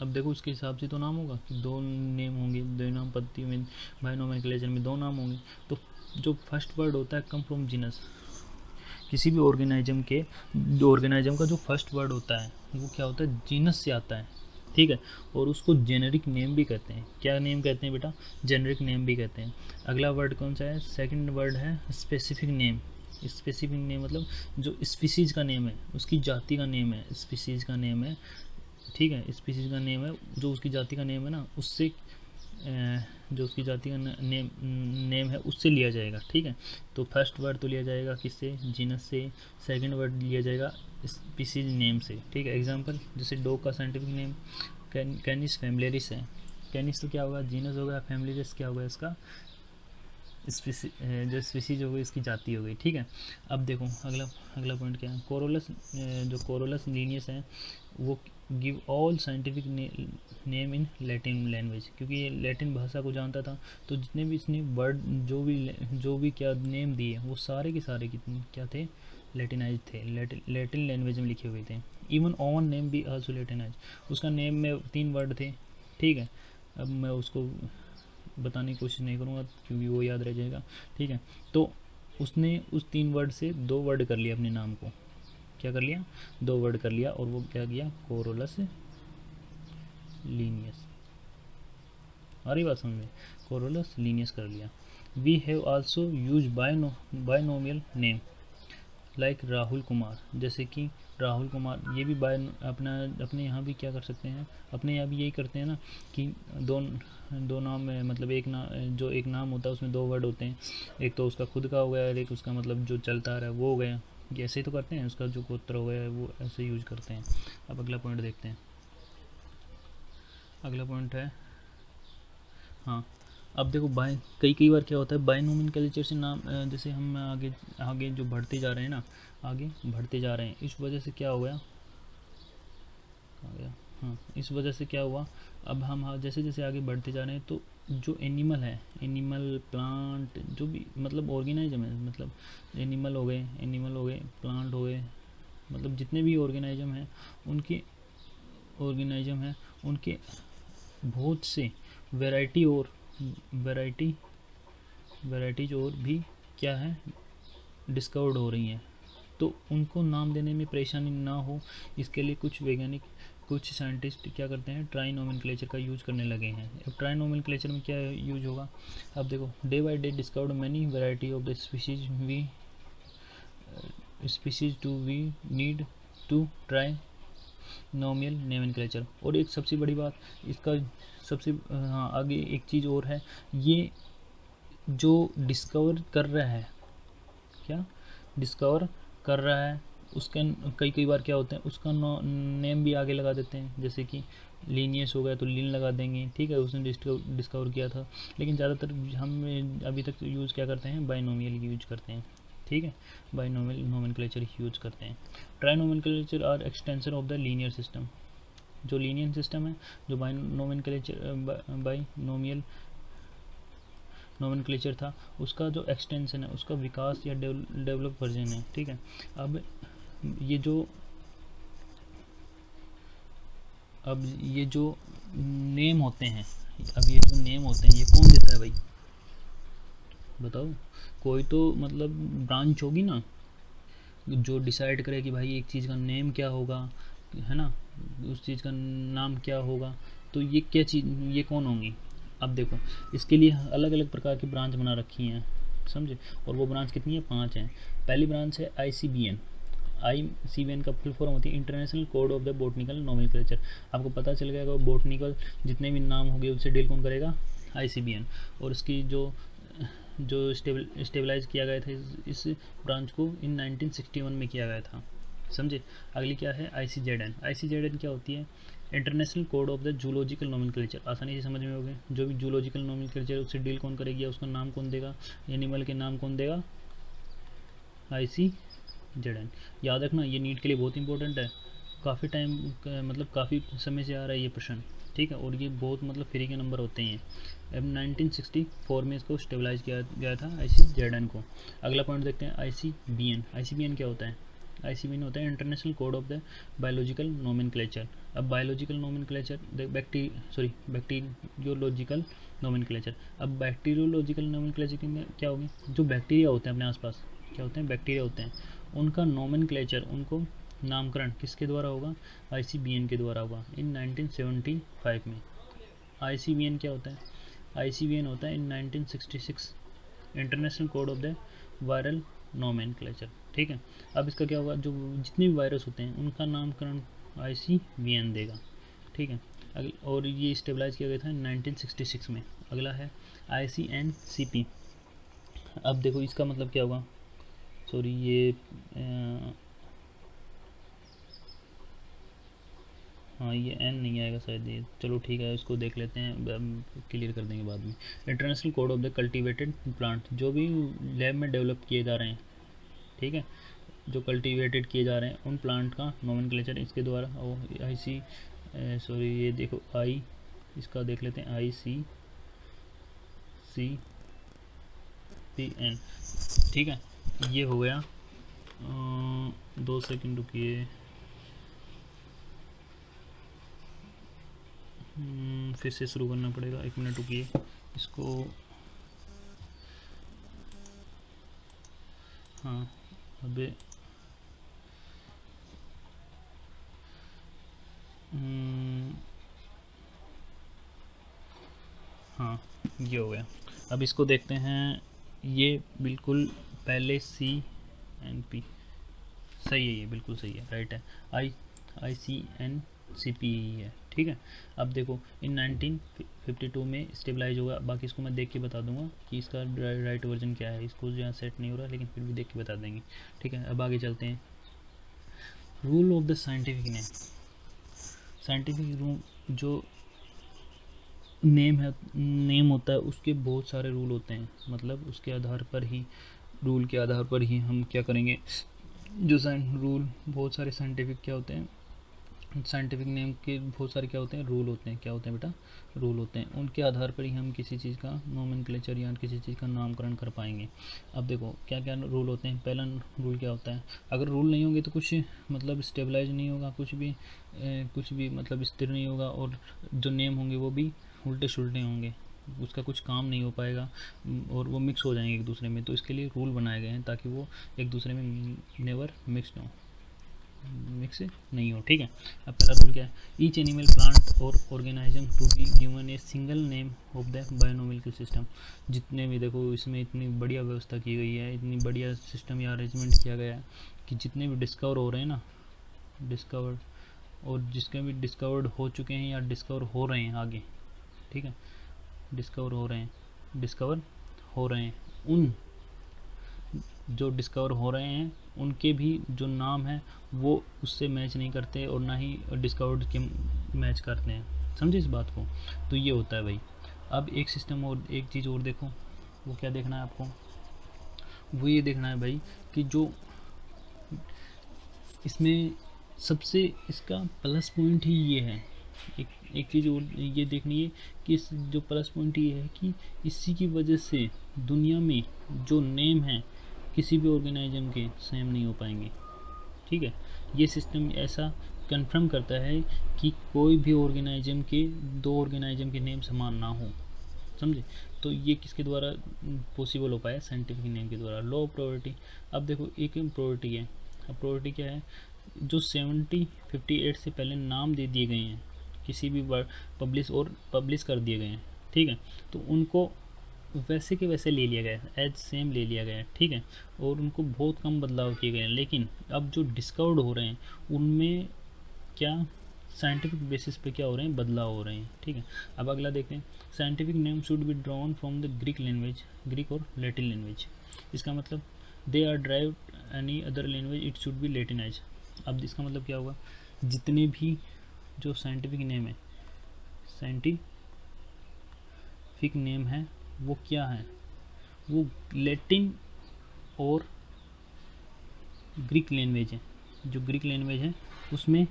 A: अब देखो उसके हिसाब से तो नाम होगा कि 2 नेम होंगे, 2 नाम पद्धति में, बाइनोमेनक्लेचर में 2 नाम होंगे। तो जो फर्स्ट वर्ड होता है कम फ्रॉम जीनस, किसी भी ऑर्गेनिज्म का जो फर्स्ट वर्ड होता है वो क्या होता है? जीनस से आता है। ठीक है। और उसको जेनेरिक नेम भी कहते हैं। क्या नेम कहते हैं बेटा? जेनेरिक नेम भी कहते हैं। अगला वर्ड कौन सा है? सेकंड वर्ड है स्पेसिफिक नेम। स्पेसिफिक नेम मतलब जो स्पीसीज का नेम है, उसकी जाति का नेम है, स्पीसीज का नेम है, ठीक है, स्पीसीज का नेम है, जो उसकी जाति का नेम है ना, उससे जो उसकी जाति का नेम है उससे लिया जाएगा, ठीक है। तो फर्स्ट वर्ड तो लिया जाएगा किससे? जीनस से। सेकंड वर्ड लिया जाएगा स्पीसीज नेम से, ठीक है। एग्जांपल जैसे डॉग का साइंटिफिक नेम कैनिस फैमिलियरिस है। कैनिस तो क्या होगा? जीनस हो गया, फैमिलियरिस क्या होगा इसका? जो स्पीसीज हो गई इसकी जाति हो गई, ठीक है। अब देखो अगला अगला पॉइंट क्या है? कोरोलस, जो कोरोलस लीनियस है वो give all scientific name in Latin language, क्योंकि ये लैटिन भाषा को जानता था, तो जितने भी इसने वर्ड जो भी क्या नेम दिए वो सारे के सारे कितने क्या थे? लैटिनाइज थे, लैटिन लैंग्वेज में लिखे हुए थे। इवन ओवन नेम भी आल्सो लैटिनाइज। उसका नेम में 3 वर्ड थे, ठीक है। अब मैं उसको बताने की कोशिश नहीं करूँगा क्योंकि वो याद रह जाएगा, ठीक है। तो उसने उस 3 वर्ड से 2 वर्ड कर लिया अपने नाम को। क्या कर लिया? 2 वर्ड कर लिया, और वो क्या किया? कोरोलस लीनियस। आ रही बात समझ में? कोरोलस लीनियस कर लिया। We have also use binomial name like Rahul Kumar, जैसे कि राहुल कुमार, ये भी अपने यहाँ भी क्या कर सकते हैं? अपने यहाँ भी यही करते हैं ना कि दो नाम में, मतलब जो एक नाम होता है उसमें 2 वर्ड होते हैं, एक तो उसका खुद का हो गया और एक उसका मतलब जो चलता आ रहा है वो हो गया। ये ऐसे ही तो करते हैं, उसका जो गोत्र हो गया है वो ऐसे यूज करते हैं। अब अगला पॉइंट देखते हैं। अगला पॉइंट है, हाँ, अब देखो कई बार क्या होता है बायनोमेनक्लेचर से नाम, जैसे हम आगे आगे जो बढ़ते जा रहे हैं ना, आगे बढ़ते जा रहे हैं, इस वजह से क्या हो गया? हाँ, इस वजह से क्या हुआ? अब हम जैसे जैसे आगे बढ़ते जा रहे हैं तो जो एनिमल है, एनिमल प्लांट, जो भी मतलब ऑर्गेनाइजम है, मतलब एनिमल हो गए, प्लांट हो गए, मतलब जितने भी ऑर्गेनाइजम हैं उनके बहुत से वैराइटीज और भी क्या है? डिस्कवर्ड हो रही हैं। तो उनको नाम देने में परेशानी ना हो, इसके लिए कुछ साइंटिस्ट क्या करते हैं? ट्राई नोमेनक्लेचर का यूज करने लगे हैं। अब ट्राई नोमेनक्लेचर में क्या यूज होगा? अब देखो, day by day discovered many variety of the species to we need to trinomial nomenclature. और एक सबसे बड़ी बात इसका, हाँ, आगे एक चीज़ और है, ये जो डिस्कवर कर रहा है, क्या डिस्कवर कर रहा है, उसके कई बार क्या होते हैं, उसका नेम भी आगे लगा देते हैं, जैसे कि लीनियस हो गया तो लीन लगा देंगे, ठीक है, उसने डिस्कवर किया था। लेकिन ज़्यादातर हम अभी तक यूज़ क्या करते हैं? बायनोमियल यूज करते हैं, ठीक है, बायनोमियल नोमेनक्लेचर यूज करते हैं। Trinomenclature are extension of the linear system. जो लीनियर सिस्टम है, जो बायनोमियल नोमेनक्लेचर था, उसका जो एक्सटेंशन है, उसका विकास या डेवलप वर्जन है, ठीक है। अब ये जो नेम होते हैं, ये कौन देता है भाई? बताओ। कोई तो मतलब ब्रांच होगी ना, जो डिसाइड करे कि भाई एक चीज़ का नेम क्या होगा, है ना, उस चीज़ का नाम क्या होगा। तो ये क्या चीज़, ये कौन होंगी? अब देखो, इसके लिए अलग अलग प्रकार की ब्रांच बना रखी हैं, समझे। और वो ब्रांच कितनी है? 5 हैं। पहली ब्रांच है ICBN। ICBN का फुल फॉर्म होती है international code of the botanical nomenclature. आपको पता चल गया कि बोटनिकल जितने भी नाम होंगे उससे डील कौन करेगा? ICBN। और इसकी जो स्टेबलाइज किया गया था इस ब्रांच को इन 1961 में किया गया था, समझे। अगली क्या है? ICZN क्या होती है? International code of the zoological nomenclature. आसानी से समझ में हो गए, जो भी जूलॉजिकल नोमेनक्लेचर उससे डील कौन करेगी, उसका नाम कौन देगा, एनिमल के नाम कौन देगा? ICZN। याद रखना, ये नीट के लिए बहुत इंपॉर्टेंट है, काफ़ी टाइम मतलब काफ़ी समय से आ रहा है ये प्रश्न, ठीक है। और ये बहुत मतलब फ्री के नंबर होते हैं। अब 1964 में इसको स्टेबलाइज किया गया था ICZN को। अगला पॉइंट देखते हैं ICBN क्या होता है? ICBN होता है international code of the biological nomenclature. अब बायोलॉजिकल नोमेनक्लेचर बैक्टीरियोलॉजिकल नोमेनक्लेचर। अब बैक्टीरियोलॉजिकल नोमेनक्लेचर में क्या होगी? जो बैक्टीरिया होते हैं अपने आसपास, क्या होते हैं? बैक्टीरिया होते हैं, उनका नोमेनक्लेचर, उनको नामकरण किसके द्वारा होगा, ICBN के द्वारा होगा इन 1975 में। ICBN क्या होता है, ICBN होता है इन 1966 international code of the viral nomenclature. ठीक है, अब इसका क्या होगा, जो जितने भी वायरस होते हैं उनका नामकरण ICBN देगा। ठीक है, और ये स्टेबलाइज किया गया था 1966 में। अगला है ICNCP। अब देखो इसका मतलब क्या होगा, सॉरी ये हाँ ये एन नहीं आएगा शायद, ये चलो ठीक है इसको देख लेते हैं, क्लियर कर देंगे बाद में। International code of the cultivated plant, जो भी लैब में डेवलप किए जा रहे हैं, ठीक है, जो कल्टीवेटेड किए जा रहे हैं उन प्लांट का नोमेनक्लेचर इसके द्वारा। और सॉरी ये देखो इसका देख लेते हैं ICCPN। ठीक है, ये हो गया। 2 सेकंड रुकिए, फिर से शुरू करना पड़ेगा, 1 मिनट रुकिए इसको। हाँ अबे हाँ ये हो गया। अब इसको देखते हैं, ये बिल्कुल पहले CNP सही है, ये बिल्कुल सही है, राइट है, ICNCP है। ठीक है, अब देखो इन 1952 में स्टेबलाइज होगा, बाकी इसको मैं देख के बता दूंगा कि इसका राइट वर्जन क्या है, इसको यहाँ सेट नहीं हो रहा लेकिन फिर भी देख के बता देंगे। ठीक है, अब आगे चलते हैं। Rule of the scientific name, scientific rule जो नेम होता है उसके बहुत सारे रूल होते हैं, मतलब उसके आधार पर ही, रूल के आधार पर ही हम क्या करेंगे, जो रूल बहुत सारे साइंटिफिक क्या होते हैं, साइंटिफिक नेम के बहुत सारे क्या होते हैं, रूल होते हैं। क्या होते हैं बेटा, रूल होते हैं, उनके आधार पर ही हम किसी चीज़ का नोमेनक्लेचर या किसी चीज़ का नामकरण कर पाएंगे। अब देखो क्या क्या रूल होते हैं। पहला रूल क्या होता है, अगर रूल नहीं होंगे तो कुछ मतलब स्टेबलाइज नहीं होगा, कुछ भी मतलब स्थिर नहीं होगा, और जो नेम होंगे वो भी उल्टे सुलटे होंगे, उसका कुछ काम नहीं हो पाएगा और वो मिक्स हो जाएंगे एक दूसरे में। तो इसके लिए रूल बनाए गए हैं ताकि वो एक दूसरे में नेवर मिक्स नहीं हो। ठीक है, अब पहला रूल क्या है, ईच एनिमल प्लांट और organism to be given a single name of the binomial system. जितने भी देखो इसमें इतनी बढ़िया व्यवस्था की गई है, इतनी बढ़िया सिस्टम या अरेंजमेंट किया गया है कि जितने भी डिस्कवर हो रहे हैं ना, डिस्कवर्ड और जिसके भी डिस्कवर्ड हो चुके हैं या डिस्कवर हो रहे हैं आगे, ठीक है, डिस्कवर हो रहे हैं उन जो डिस्कवर हो रहे हैं उनके भी जो नाम है वो उससे मैच नहीं करते और ना ही डिस्कवर्ड के मैच करते हैं। समझे इस बात को, तो ये होता है भाई। अब एक सिस्टम और एक चीज़ और देखो, वो क्या देखना है आपको, वो ये देखना है भाई कि जो इसमें सबसे इसका प्लस पॉइंट ही ये है, एक चीज़ और ये देखनी है कि इस जो प्लस पॉइंट ये है कि इसी की वजह से दुनिया में जो नेम है किसी भी ऑर्गेनाइजम के सेम नहीं हो पाएंगे। ठीक है, ये सिस्टम ऐसा कंफर्म करता है कि कोई भी ऑर्गेनाइजम के 2 ऑर्गेनाइजम के नेम समान ना हो। समझे, तो ये किसके द्वारा पॉसिबल हो पाया, साइंटिफिक नेम के द्वारा। लॉ ऑफ प्रोबेबिलिटी, अब देखो एक प्रोबेबिलिटी है, अब प्रोबेबिलिटी क्या है, जो 58 से पहले नाम दे दिए गए हैं किसी भी वर्ड पब्लिश कर दिए गए हैं, ठीक है, तो उनको वैसे के वैसे ले लिया गया है, एज सेम ले लिया गया है। ठीक है, और उनको बहुत कम बदलाव किए गए हैं। लेकिन अब जो डिस्कवर्ड हो रहे हैं उनमें क्या साइंटिफिक बेसिस पे क्या हो रहे हैं, बदलाव हो रहे हैं। ठीक है, अब अगला देखते हैं, scientific name should be drawn from the Greek language, Greek और लैटिन लैंग्वेज। इसका मतलब they are drive any other language it should be Latinise. अब इसका मतलब क्या होगा, जितने भी जो साइंटिफिक नेम है वो क्या है, वो लैटिन और ग्रीक लैंग्वेज है, जो ग्रीक लैंग्वेज है उसमें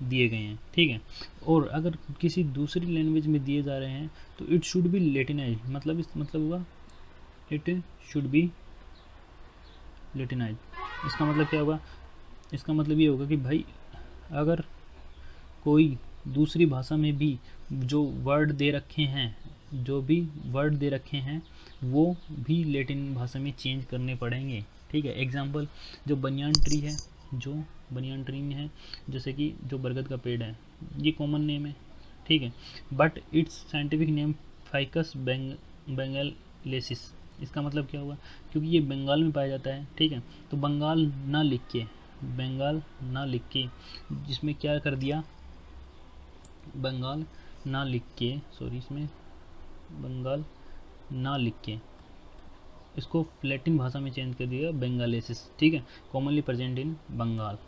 A: दिए गए हैं। ठीक है, और अगर किसी दूसरी लैंग्वेज में दिए जा रहे हैं तो इट शुड बी लैटिनाइज, मतलब इस मतलब होगा इट शुड बी लैटिनाइज। इसका मतलब क्या होगा, इसका मतलब ये होगा कि भाई अगर कोई दूसरी भाषा में भी जो वर्ड दे रखे हैं वो भी लैटिन भाषा में चेंज करने पड़ेंगे। ठीक है, एग्जांपल जो बनियान ट्री है जो बनियान ट्री में है, जैसे कि जो बरगद का पेड़ है, ये कॉमन नेम है, ठीक है। But its scientific name Ficus benghalensis. इसका मतलब क्या हुआ, क्योंकि ये बंगाल में पाया जाता है, ठीक है। तो बंगाल ना लिख के, बंगाल ना लिख के, जिसमें क्या कर दिया, बंगाल ना लिख के, सॉरी, इसमें बंगाल ना लिख के इसको लैटिन भाषा में चेंज कर दिया बेंगालेसिस, ठीक है। कॉमनली प्रेजेंट इन बंगाल,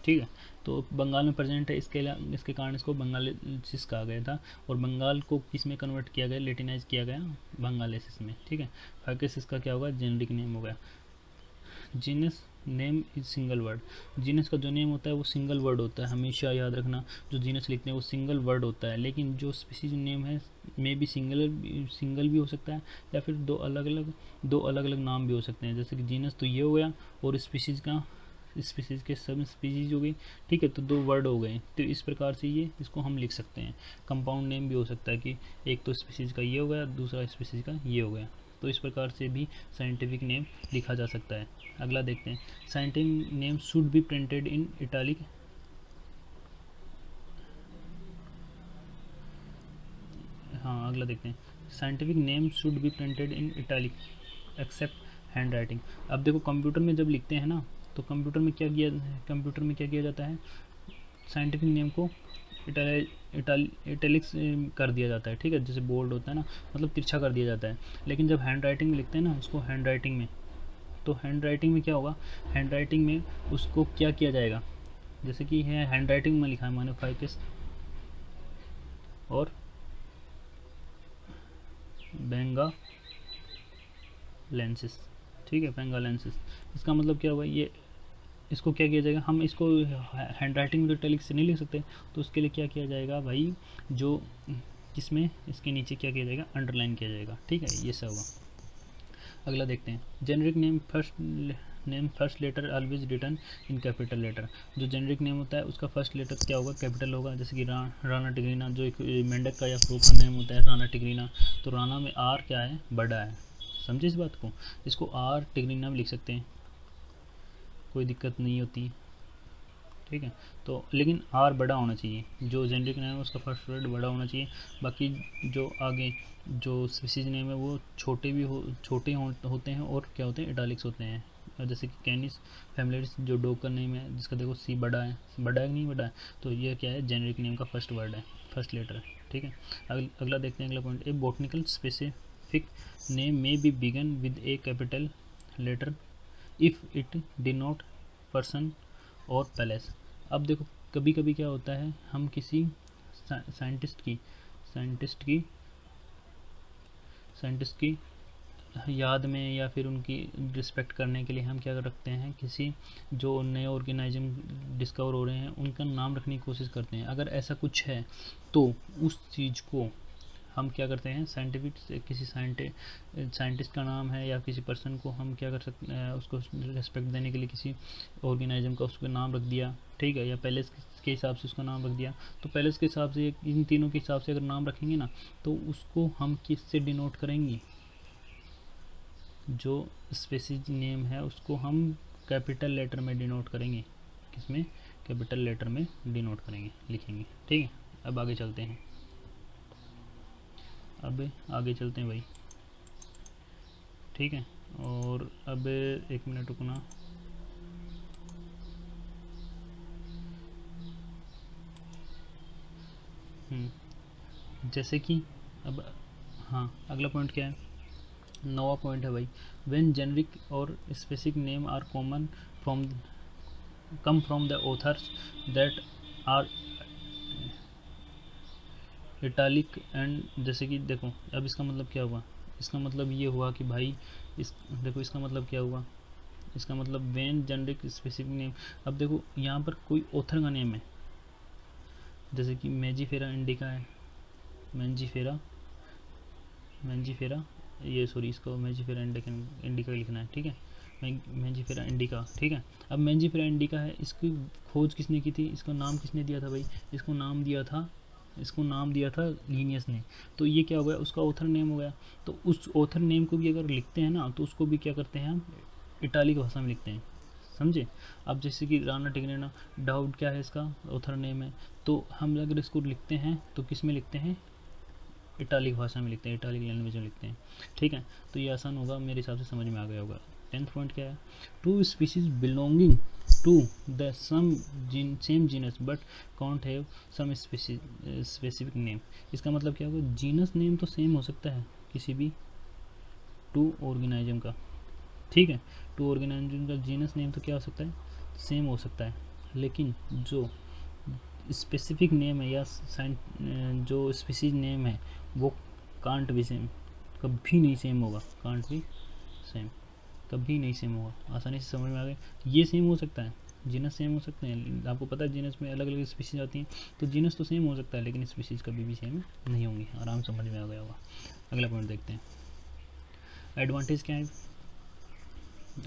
A: ठीक है। तो बंगाल में प्रेजेंट है, इसके कारण इसको बंगालेसिस कहा गया था। और बंगाल को किस में कन्वर्ट किया गया, लेटिनाइज किया गया बंगालेसिस में, ठीक है। फाइकस इसका क्या होगा, जेनरिक नेम हो गया। Genus name is single word. Genus का जो नेम होता है वो सिंगल वर्ड होता है, हमेशा याद रखना। जो जीनस लिखते हैं वो सिंगल वर्ड होता है, लेकिन जो स्पीसीज नेम है में भी सिंगल भी हो सकता है, या फिर दो अलग अलग नाम भी हो सकते हैं। जैसे कि जीनस तो ये हो गया, और स्पीसीज के सब स्पीसीज हो गई, ठीक है। तो दो वर्ड हो गए, तो इस प्रकार से ये इसको हम लिख सकते हैं। कंपाउंड नेम भी हो सकता है कि एक तो स्पीसीज का ये हो गया, दूसरा स्पीसीज का ये हो गया। तो इस प्रकार से भी साइंटिफिक नेम लिखा जा सकता है। अगला देखते हैं, scientific name should be printed in italic. हाँ, अगला देखते हैं, scientific name should be printed in italic except handwriting. अब देखो कंप्यूटर में जब लिखते हैं ना, तो कंप्यूटर में क्या किया जाता है, साइंटिफिक नेम को इटैलिक्स कर दिया जाता है, ठीक है। जैसे बोल्ड होता है ना, मतलब तिरछा कर दिया जाता है। लेकिन जब हैंड राइटिंग में लिखते हैं ना उसको, हैंड राइटिंग में, तो हैंड राइटिंग में क्या होगा, हैंड राइटिंग में उसको क्या किया जाएगा, जैसे कि है हैंड राइटिंग में लिखा है मैंने फाइकस और बेंगालेंसिस, ठीक है, बेंगालेंसिस। इसका मतलब क्या हुआ, ये इसको क्या किया जाएगा, हम इसको हैंड राइटिंग में तो इटैलिक से नहीं लिख सकते, तो उसके लिए क्या किया जाएगा भाई, जो इसमें इसके नीचे क्या किया जाएगा, अंडरलाइन किया जाएगा, ठीक है। ये सब हुआ। अगला देखते हैं, generic name first letter always return in capital letter. जो जेनरिक नेम होता है उसका फर्स्ट लेटर क्या होगा, कैपिटल होगा। जैसे कि राणा टिग्रीना, जो एक मेंढक का या फ्रूट का नेम होता है राणा टिग्रीना, तो राणा में आर क्या है, बड़ा है, समझे इस बात को। इसको आर टिग्रीना भी लिख सकते हैं, कोई दिक्कत नहीं होती, ठीक है। तो लेकिन आर बड़ा होना चाहिए, जो जेनरिक नेम है उसका फर्स्ट वर्ड बड़ा होना चाहिए। बाकी जो आगे जो स्पीसीज नेम है वो छोटे होते हैं, और क्या होते हैं, इटालिक्स होते हैं। जैसे कि कैनिस फैमिलियरिस जो डॉग का नेम है, जिसका देखो सी बड़ा है, बड़ा है कि नहीं बड़ा है, तो ये क्या है, जेनरिक नेम का फर्स्ट वर्ड है, फर्स्ट लेटर है, ठीक है। अगला देखते हैं, अगला point, a botanical specific name may be begin with a capital letter if it denote person और पैलेस। अब देखो कभी कभी क्या होता है, हम किसी साइंटिस्ट की याद में या फिर उनकी रिस्पेक्ट करने के लिए हम क्या रखते हैं, किसी जो नए ऑर्गेनाइजम डिस्कवर हो रहे हैं उनका नाम रखने की कोशिश करते हैं। अगर ऐसा कुछ है तो उस चीज़ को हम क्या करते हैं, किसी साइंटिस्ट का नाम है या किसी पर्सन को हम क्या कर सकते हैं, उसको रिस्पेक्ट देने के लिए किसी ऑर्गेनाइजम का उसका नाम रख दिया, ठीक है, या पैलेस के हिसाब से उसका नाम रख दिया। तो पैलेस के हिसाब से, इन तीनों के हिसाब से अगर नाम रखेंगे ना, तो उसको हम किससे डिनोट करेंगे, जो स्पेसिज नेम है उसको हम कैपिटल लेटर में डिनोट करेंगे, किसमें, कैपिटल लेटर में डिनोट करेंगे, लिखेंगे, ठीक है। अब आगे चलते हैं, भाई, ठीक है। और अब एक मिनट रुकना, जैसे कि अब, हाँ, अगला पॉइंट क्या है, 9वां पॉइंट है भाई, व्हेन जेनरिक और specific name are common come from the authors that are italic and. जैसे कि देखो अब इसका मतलब क्या हुआ, इसका मतलब ये हुआ कि भाई देखो इसका मतलब क्या हुआ, इसका मतलब व्हेन जेनरिक स्पेसिफिक नेम। अब देखो यहाँ पर कोई ऑथर का नेम है, जैसे कि मैंजीफेरा इंडिका है, मैंजीफेरा ये सॉरी, इसको मैंजीफेरा इंडिका लिखना है, ठीक है, मैंजीफेरा इंडिका, ठीक है। अब मैंजीफेरा इंडिका है, इसकी खोज किसने की थी, इसका नाम किसने दिया था भाई, इसको नाम दिया था लीनियस ने। तो ये क्या हो गया, उसका ऑथर नेम हो गया। तो उस ऑथर नेम को भी अगर लिखते हैं ना, तो उसको भी क्या करते हैं हम, इटालिक भाषा में लिखते हैं, समझे। अब जैसे कि राणा टिग्रिना, डाउड क्या है इसका ऑथर नेम है, तो हम अगर इसको लिखते हैं तो किस में लिखते हैं, इटालिक भाषा में लिखते हैं, इटालिक लैंग्वेज में लिखते हैं, ठीक है। तो ये आसान होगा, मेरे हिसाब से समझ में आ गया होगा। 10th पॉइंट क्या है, two species belonging to the some same genus but can't have some specific name. इसका मतलब क्या होगा, जीनस नेम तो सेम हो सकता है किसी भी टू ऑर्गेनाइज्म का, ठीक है। टू ऑर्गेनाइज्म का जीनस नेम तो क्या हो सकता है, सेम हो सकता है, लेकिन जो स्पेसिफिक नेम है या जो स्पीसीज नेम है वो कांट भी सेम, कभी नहीं सेम होगा, कांट भी सेम, कभी नहीं सेम होगा। आसानी से समझ में आ गया। ये सेम हो सकता है, जीनस सेम हो सकते हैं, आपको पता है जीनस में अलग अलग स्पीसीज आती हैं, तो जीनस तो सेम हो सकता है लेकिन स्पीसीज कभी भी सेम नहीं होंगी। आराम समझ में आ गया होगा। अगला पॉइंट देखते हैं, एडवांटेज क्या है।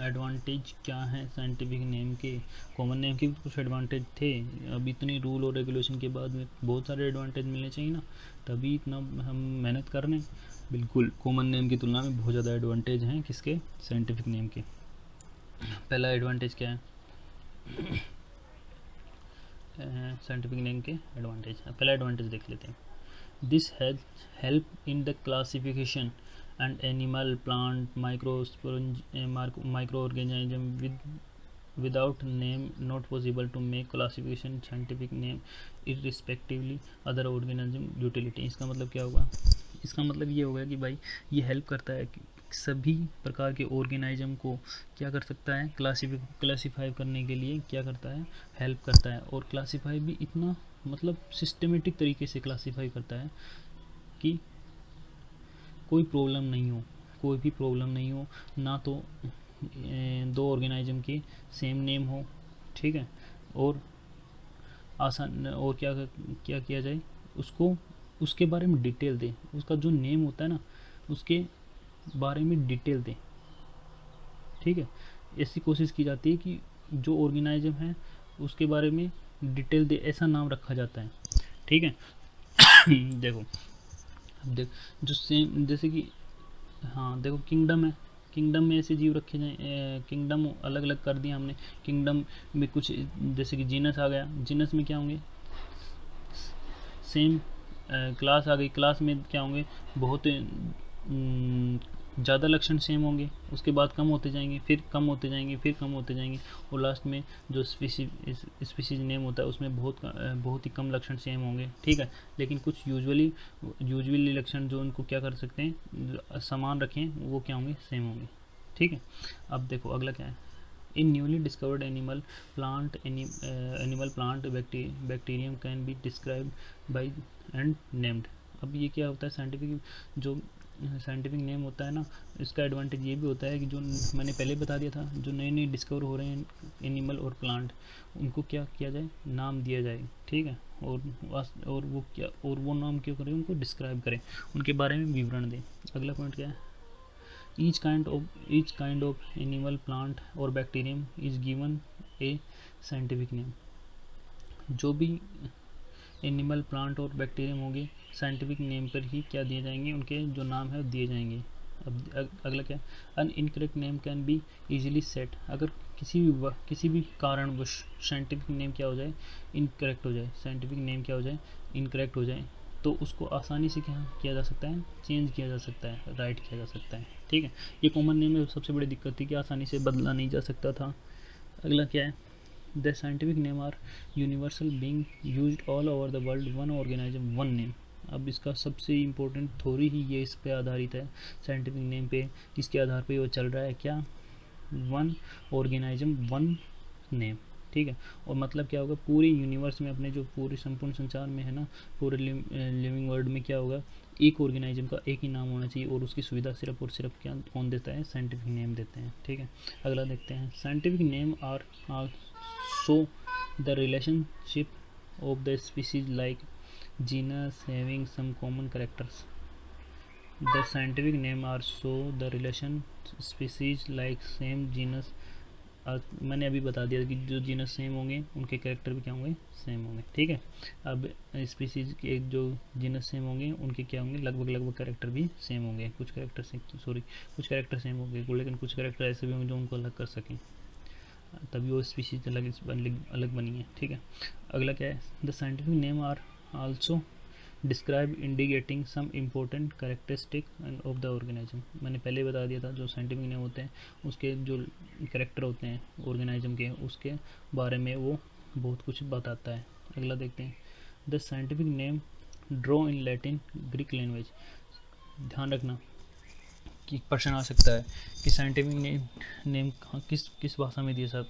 A: एडवांटेज क्या है साइंटिफिक नेम के, कॉमन नेम के भी कुछ एडवांटेज थे। अब इतनी रूल और रेगुलेशन के बाद में बहुत सारे एडवांटेज मिलने चाहिए ना, तभी इतना हम मेहनत कर रहे हैं। बिल्कुल कॉमन नेम की तुलना में बहुत ज़्यादा एडवांटेज हैं किसके, साइंटिफिक नेम के। पहला एडवांटेज क्या है, साइंटिफिक नेम के एडवांटेज, पहला एडवांटेज देख लेते हैं। This help in the classification and animal, plant, microorganism without name not possible to make classification scientific name irrespectively other organism utility। इसका मतलब क्या होगा, इसका मतलब ये होगा कि भाई ये हेल्प करता है कि सभी प्रकार के ऑर्गेनाइज्म को क्या कर सकता है, क्लासीफाई करने के लिए क्या करता है, हेल्प करता है। और क्लासीफाई भी इतना मतलब सिस्टमेटिक तरीके से क्लासीफाई करता है कि कोई प्रॉब्लम नहीं हो, कोई भी प्रॉब्लम नहीं हो, ना तो दो ऑर्गेनाइज्म के सेम नेम हो, ठीक है। और आसान, और क्या क्या किया जाए, उसको उसके बारे में डिटेल दे, उसका जो नेम होता है ना उसके बारे में डिटेल दे, ठीक है। ऐसी कोशिश की जाती है कि जो ऑर्गेनाइज्म है उसके बारे में डिटेल दे, ऐसा नाम रखा जाता है, ठीक है। देखो, अब देख जो सेम जैसे कि, हाँ देखो किंगडम है, किंगडम में ऐसे जीव रखे जाए, किंगडम अलग अलग कर दिया हमने। किंगडम में कुछ जैसे कि जीनस आ गया, जीनस में क्या होंगे, सेम। क्लास आ गई, क्लास में क्या होंगे, बहुत ज़्यादा लक्षण सेम होंगे, उसके बाद कम होते जाएंगे, फिर कम होते जाएंगे, फिर कम होते जाएंगे, और लास्ट में जो स्पीसीज नेम होता है उसमें बहुत ही कम लक्षण सेम होंगे, ठीक है। लेकिन कुछ यूजुअली लक्षण जो उनको क्या कर सकते हैं, समान रखें, वो क्या होंगे, सेम होंगे, ठीक है। अब देखो अगला क्या है, in newly discovered animal plant bacterium can be describe by and named. अब ये क्या होता है, साइंटिफिक नेम होता है ना, इसका एडवांटेज ये भी होता है कि जो मैंने पहले बता दिया था, जो नए नए डिस्कवर हो रहे हैं एनिमल और प्लांट, उनको क्या किया जाए, नाम दिया जाए, ठीक है। और वो नाम क्यों करें, उनको डिस्क्राइब करें, उनके बारे में विवरण दें। अगला पॉइंट क्या है, each kind of animal, plant or bacterium is given a scientific name। जो भी एनिमल, प्लांट और बैक्टीरियम होंगे साइंटिफिक नेम पर ही क्या दिए जाएंगे, उनके जो नाम है वो दिए जाएंगे। अब अगला क्या, an incorrect name can be easily set. अगर किसी भी कारणवश साइंटिफिक नेम क्या हो जाए, इनकरेक्ट हो जाए, साइंटिफिक नेम क्या हो जाए, इनकरेक्ट हो जाए, तो उसको आसानी से क्या किया जा सकता है, चेंज किया जा सकता है, राइट किया जा सकता है, ठीक है। ये कॉमन नेम में सबसे बड़ी दिक्कत थी कि आसानी से बदला नहीं जा सकता था। अगला क्या है, the scientific name are universal being used all over the world, one organism one name. अब इसका सबसे इम्पोर्टेंट थ्योरी ही ये इस पे आधारित है, साइंटिफिक नेम पे, इसके आधार पे वो चल रहा है क्या, वन ऑर्गेनाइज्म वन नेम, ठीक है। और मतलब क्या होगा, पूरे यूनिवर्स में, अपने जो पूरे संपूर्ण संसार में है ना, पूरे लिविंग वर्ल्ड में क्या होगा, एक ऑर्गेनाइज्म का एक ही नाम होना चाहिए, और उसकी सुविधा सिर्फ और सिर्फ क्या कौन देता है, साइंटिफिक नेम देते हैं, ठीक है। अगला देखते हैं, scientific name are show the relationship of the species like genus having some common characters. The scientific name are show the relation species like same genus. मैंने अभी बता दिया कि जो जीनस सेम होंगे उनके कैरेक्टर भी क्या होंगे, सेम होंगे, ठीक है। अब स्पीसीज के जो जीनस सेम होंगे उनके क्या होंगे, लगभग कैरेक्टर भी सेम होंगे, कुछ कैरेक्टर सेम होंगे, लेकिन कुछ कैरेक्टर ऐसे भी होंगे जो उनको अलग कर सकें। तभी वो स्पीशीज अलग अलग बनी है, ठीक है। अगला क्या है, the scientific name are also describe indicating some important characteristic of the organism. मैंने पहले ही बता दिया था, जो साइंटिफिक नेम होते हैं उसके जो करेक्टर होते हैं ऑर्गेनिज्म के, उसके बारे में वो बहुत कुछ बताता है। अगला देखते हैं, the scientific name draw in Latin Greek language. ध्यान रखना कि प्रश्न आ सकता है कि साइंटिफिक नेम किस किस भाषा में दिया सब,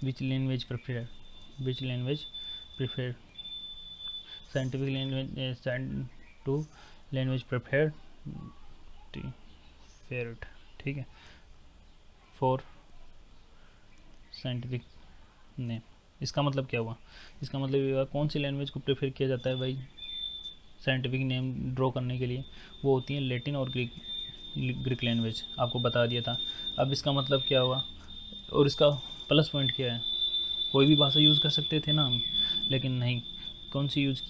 A: which language prefer, which language prefer, scientific language to language preferred, fared, ठीक है, फॉर साइंटिफिक नेम। इसका मतलब क्या हुआ, इसका मतलब ये हुआ कौन सी लैंग्वेज को प्रेफर किया जाता है भाई साइंटिफिक नेम ड्रॉ करने के लिए, वो होती है लैटिन और ग्रीक लैंग्वेज, आपको बता दिया था। अब इसका मतलब क्या हुआ और इसका प्लस पॉइंट क्या है, कोई भी भाषा यूज़ कर सकते थे ना हम, लेकिन नहीं, कौन सी यूज़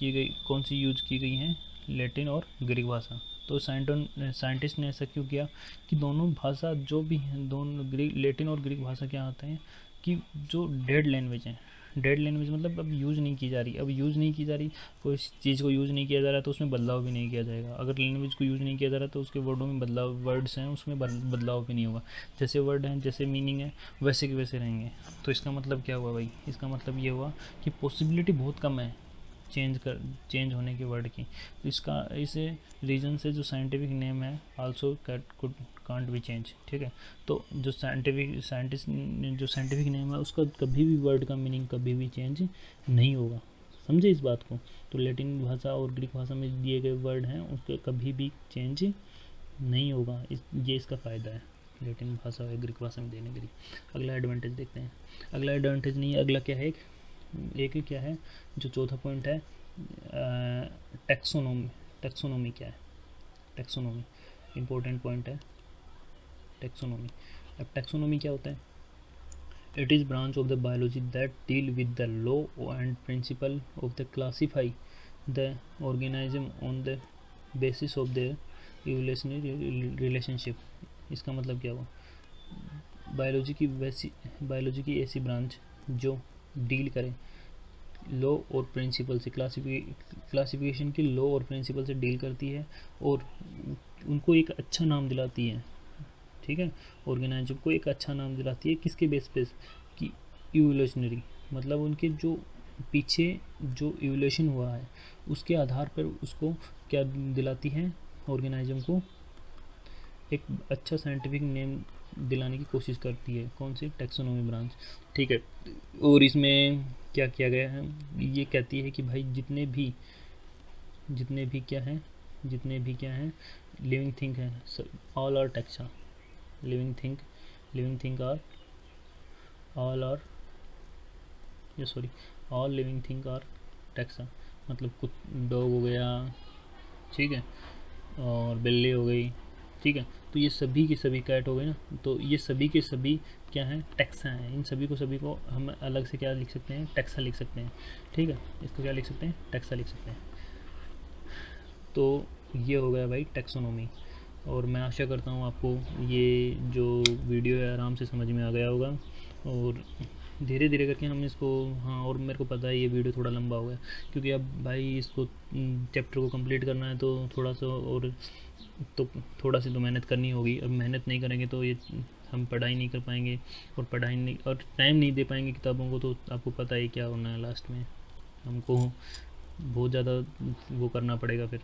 A: की गई है, लैटिन और ग्रीक भाषा। तो साइंटिस्ट ने ऐसा क्यों किया कि दोनों भाषा जो भी हैं, दोनों लैटिन और ग्रीक भाषा क्या होते हैं कि जो डेड लैंग्वेज हैं, डेड लैंग्वेज मतलब अब यूज़ नहीं की जा रही, अब यूज़ नहीं की जा रही, कोई चीज़ को यूज़ नहीं किया जा रहा तो उसमें बदलाव भी नहीं किया जाएगा। अगर लैंग्वेज को यूज़ नहीं किया जा रहा तो उसके वर्डों में बदलाव, वर्ड्स हैं उसमें बदलाव भी नहीं होगा, जैसे वर्ड हैं जैसे मीनिंग है वैसे के वैसे रहेंगे। तो इसका मतलब क्या हुआ भाई, इसका मतलब ये हुआ कि पॉसिबिलिटी बहुत कम है चेंज होने के वर्ड की। इसका इस रीज़न से जो साइंटिफिक नेम है आल्सो कांट बी चेंज, ठीक है। तो जो साइंटिफिक नेम है उसका कभी भी वर्ड का मीनिंग कभी भी चेंज नहीं होगा, समझे इस बात को। तो लैटिन भाषा और ग्रीक भाषा में दिए गए वर्ड हैं उसके कभी भी चेंज नहीं होगा, ये इसका फ़ायदा है लैटिन भाषा और ग्रीक भाषा में देने के लिए। अगला एडवांटेज देखते हैं, अगला एडवांटेज नहीं है, अगला क्या है, एक क्या है जो चौथा पॉइंट है, टैक्सोनॉमी। टैक्सोनॉमी क्या है, टैक्सोनॉमी इम्पोर्टेंट पॉइंट है, टैक्सोनॉमी। अब टैक्सोनॉमी क्या होता है, it is branch of the biology that deal with the law and principle of the classify the organism on the basis of the evolutionary relationship. इसका मतलब क्या हुआ, बायोलॉजी की ऐसी ब्रांच जो डील करे लॉ और प्रिंसिपल से, क्लासिफिकेशन की लॉ और प्रिंसिपल से डील करती है और उनको एक अच्छा नाम दिलाती है, ठीक है, ऑर्गेनाइजर को एक अच्छा नाम दिलाती है, किसके बेस पे कि इवोल्यूशनरी, मतलब उनके जो पीछे जो इवोल्यूशन हुआ है उसके आधार पर उसको क्या दिलाती है, ऑर्गेनाइजम को एक अच्छा साइंटिफिक नेम दिलाने की कोशिश करती है, कौन सी, टैक्सोनॉमी ब्रांच, ठीक है। और इसमें क्या किया गया है, ये कहती है कि भाई जितने भी क्या हैं लिविंग थिंग है, all are taxa, living thing are all are ये sorry all living thing are taxa, मतलब कुछ डॉग हो गया, ठीक है, और बिल्ली हो गई, ठीक है, तो ये सभी के सभी, कैट हो गई ना, तो ये सभी के सभी क्या हैं, टैक्सा हैं। इन सभी को हम अलग से क्या लिख सकते हैं, टैक्सा लिख सकते हैं, ठीक है, इसको क्या लिख सकते हैं, टैक्सा लिख सकते हैं। तो ये हो गया भाई टैक्सोनॉमी, और मैं आशा करता हूँ आपको ये जो वीडियो है आराम से समझ में आ गया होगा, और धीरे धीरे करके हम इसको, हाँ, और मेरे को पता है ये वीडियो थोड़ा लंबा हो गया क्योंकि अब भाई इसको चैप्टर को कंप्लीट करना है तो थोड़ा सा और थोड़ा सी तो मेहनत करनी होगी। अब मेहनत नहीं करेंगे तो ये हम पढ़ाई नहीं कर पाएंगे, और टाइम नहीं दे पाएंगे किताबों को, तो आपको पता ही क्या होना है लास्ट में, हमको बहुत ज़्यादा वो करना पड़ेगा फिर,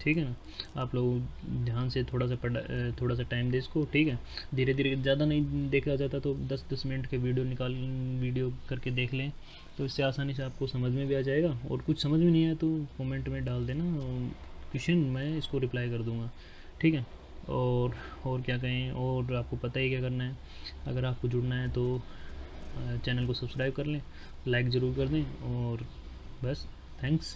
A: ठीक है ना। आप लोग ध्यान से थोड़ा सा टाइम दे इसको, ठीक है, धीरे धीरे, ज़्यादा नहीं देखा जाता तो 10-10 मिनट के वीडियो करके देख लें, तो इससे आसानी से आपको समझ में भी आ जाएगा। और कुछ समझ में नहीं आया तो कमेंट में डाल देना क्वेश्चन, मैं इसको रिप्लाई कर दूँगा, ठीक है। और क्या कहें, और आपको पता ही क्या करना है, अगर आपको जुड़ना है तो चैनल को सब्सक्राइब कर लें, लाइक ज़रूर कर दें, और बस, थैंक्स।